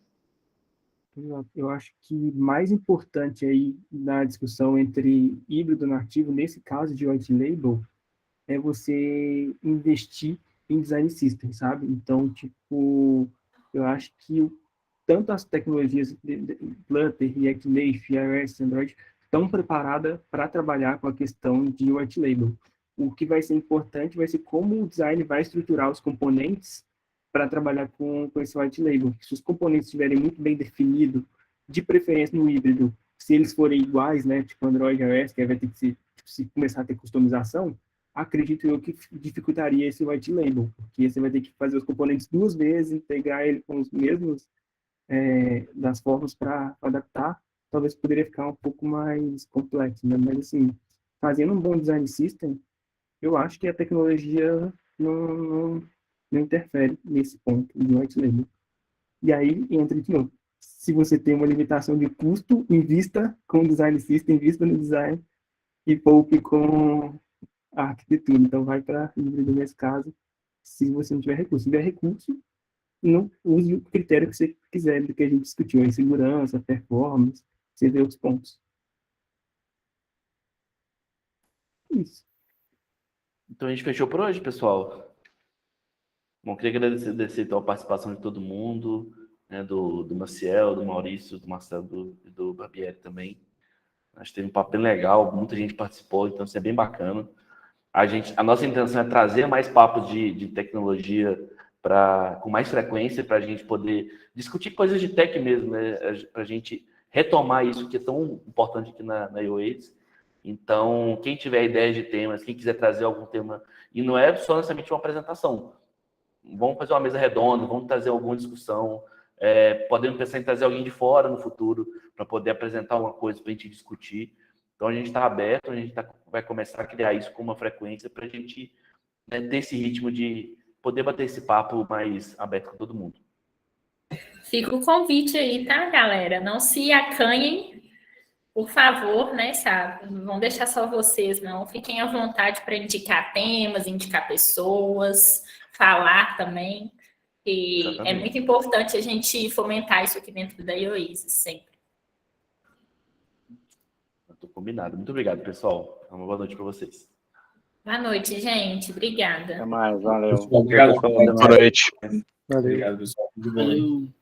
Eu acho que mais importante aí na discussão entre híbrido e nativo, nesse caso de white label, é você investir em design system, sabe? Então, tipo, eu acho que tanto as tecnologias Flutter, React Native, iOS, Android estão preparadas para trabalhar com a questão de white label. O que vai ser importante vai ser como o design vai estruturar os componentes para trabalhar com esse white label. Se os componentes estiverem muito bem definidos, de preferência no híbrido, se eles forem iguais, né, tipo Android e iOS, que aí vai ter que se começar a ter customização, acredito eu que dificultaria esse white label, porque você vai ter que fazer os componentes 2 vezes, integrar ele com os mesmos das formas para adaptar, talvez poderia ficar um pouco mais complexo, né? Mas assim, fazendo um bom design system, eu acho que a tecnologia não interfere nesse ponto de white label. E aí entra de novo. Se você tem uma limitação de custo, invista com o design system, invista no design e poupe com a arquitetura. Então vai para híbrido nesse caso, se você não tiver recurso. Se tiver recurso, não use o critério que você quiser do que a gente discutiu, em segurança, performance, entre outros pontos. Isso. Então a gente fechou por hoje, pessoal. Bom, queria agradecer então, a participação de todo mundo, né, do Maciel, do Maurício, do Marcelo e do Barbieri também. Acho que teve um papo bem legal, muita gente participou, então isso é bem bacana. A nossa intenção é trazer mais papos de tecnologia com mais frequência, para a gente poder discutir coisas de tech mesmo, né? Para a gente retomar isso que é tão importante aqui na iOS. Então, quem tiver ideias de temas, quem quiser trazer algum tema, e não é só necessariamente uma apresentação, vamos fazer uma mesa redonda, vamos trazer alguma discussão, podemos pensar em trazer alguém de fora no futuro para poder apresentar uma coisa para a gente discutir. Então, a gente está aberto, a gente vai começar a criar isso com uma frequência para a gente, né, ter esse ritmo de poder bater esse papo mais aberto com todo mundo. Fica o convite aí, tá, galera? Não se acanhem por favor, né, sabe? Não vão deixar só vocês, não. Fiquem à vontade para indicar temas, indicar pessoas, falar também. E é Exatamente. muito importante a gente fomentar isso aqui dentro da IOISIS, sempre. Tô combinado. Muito obrigado, pessoal. Uma boa noite para vocês. Boa noite, gente. Obrigada. Até mais, valeu. Obrigado, Até mais. boa noite. Valeu. Obrigado, pessoal. Tudo bom. Valeu.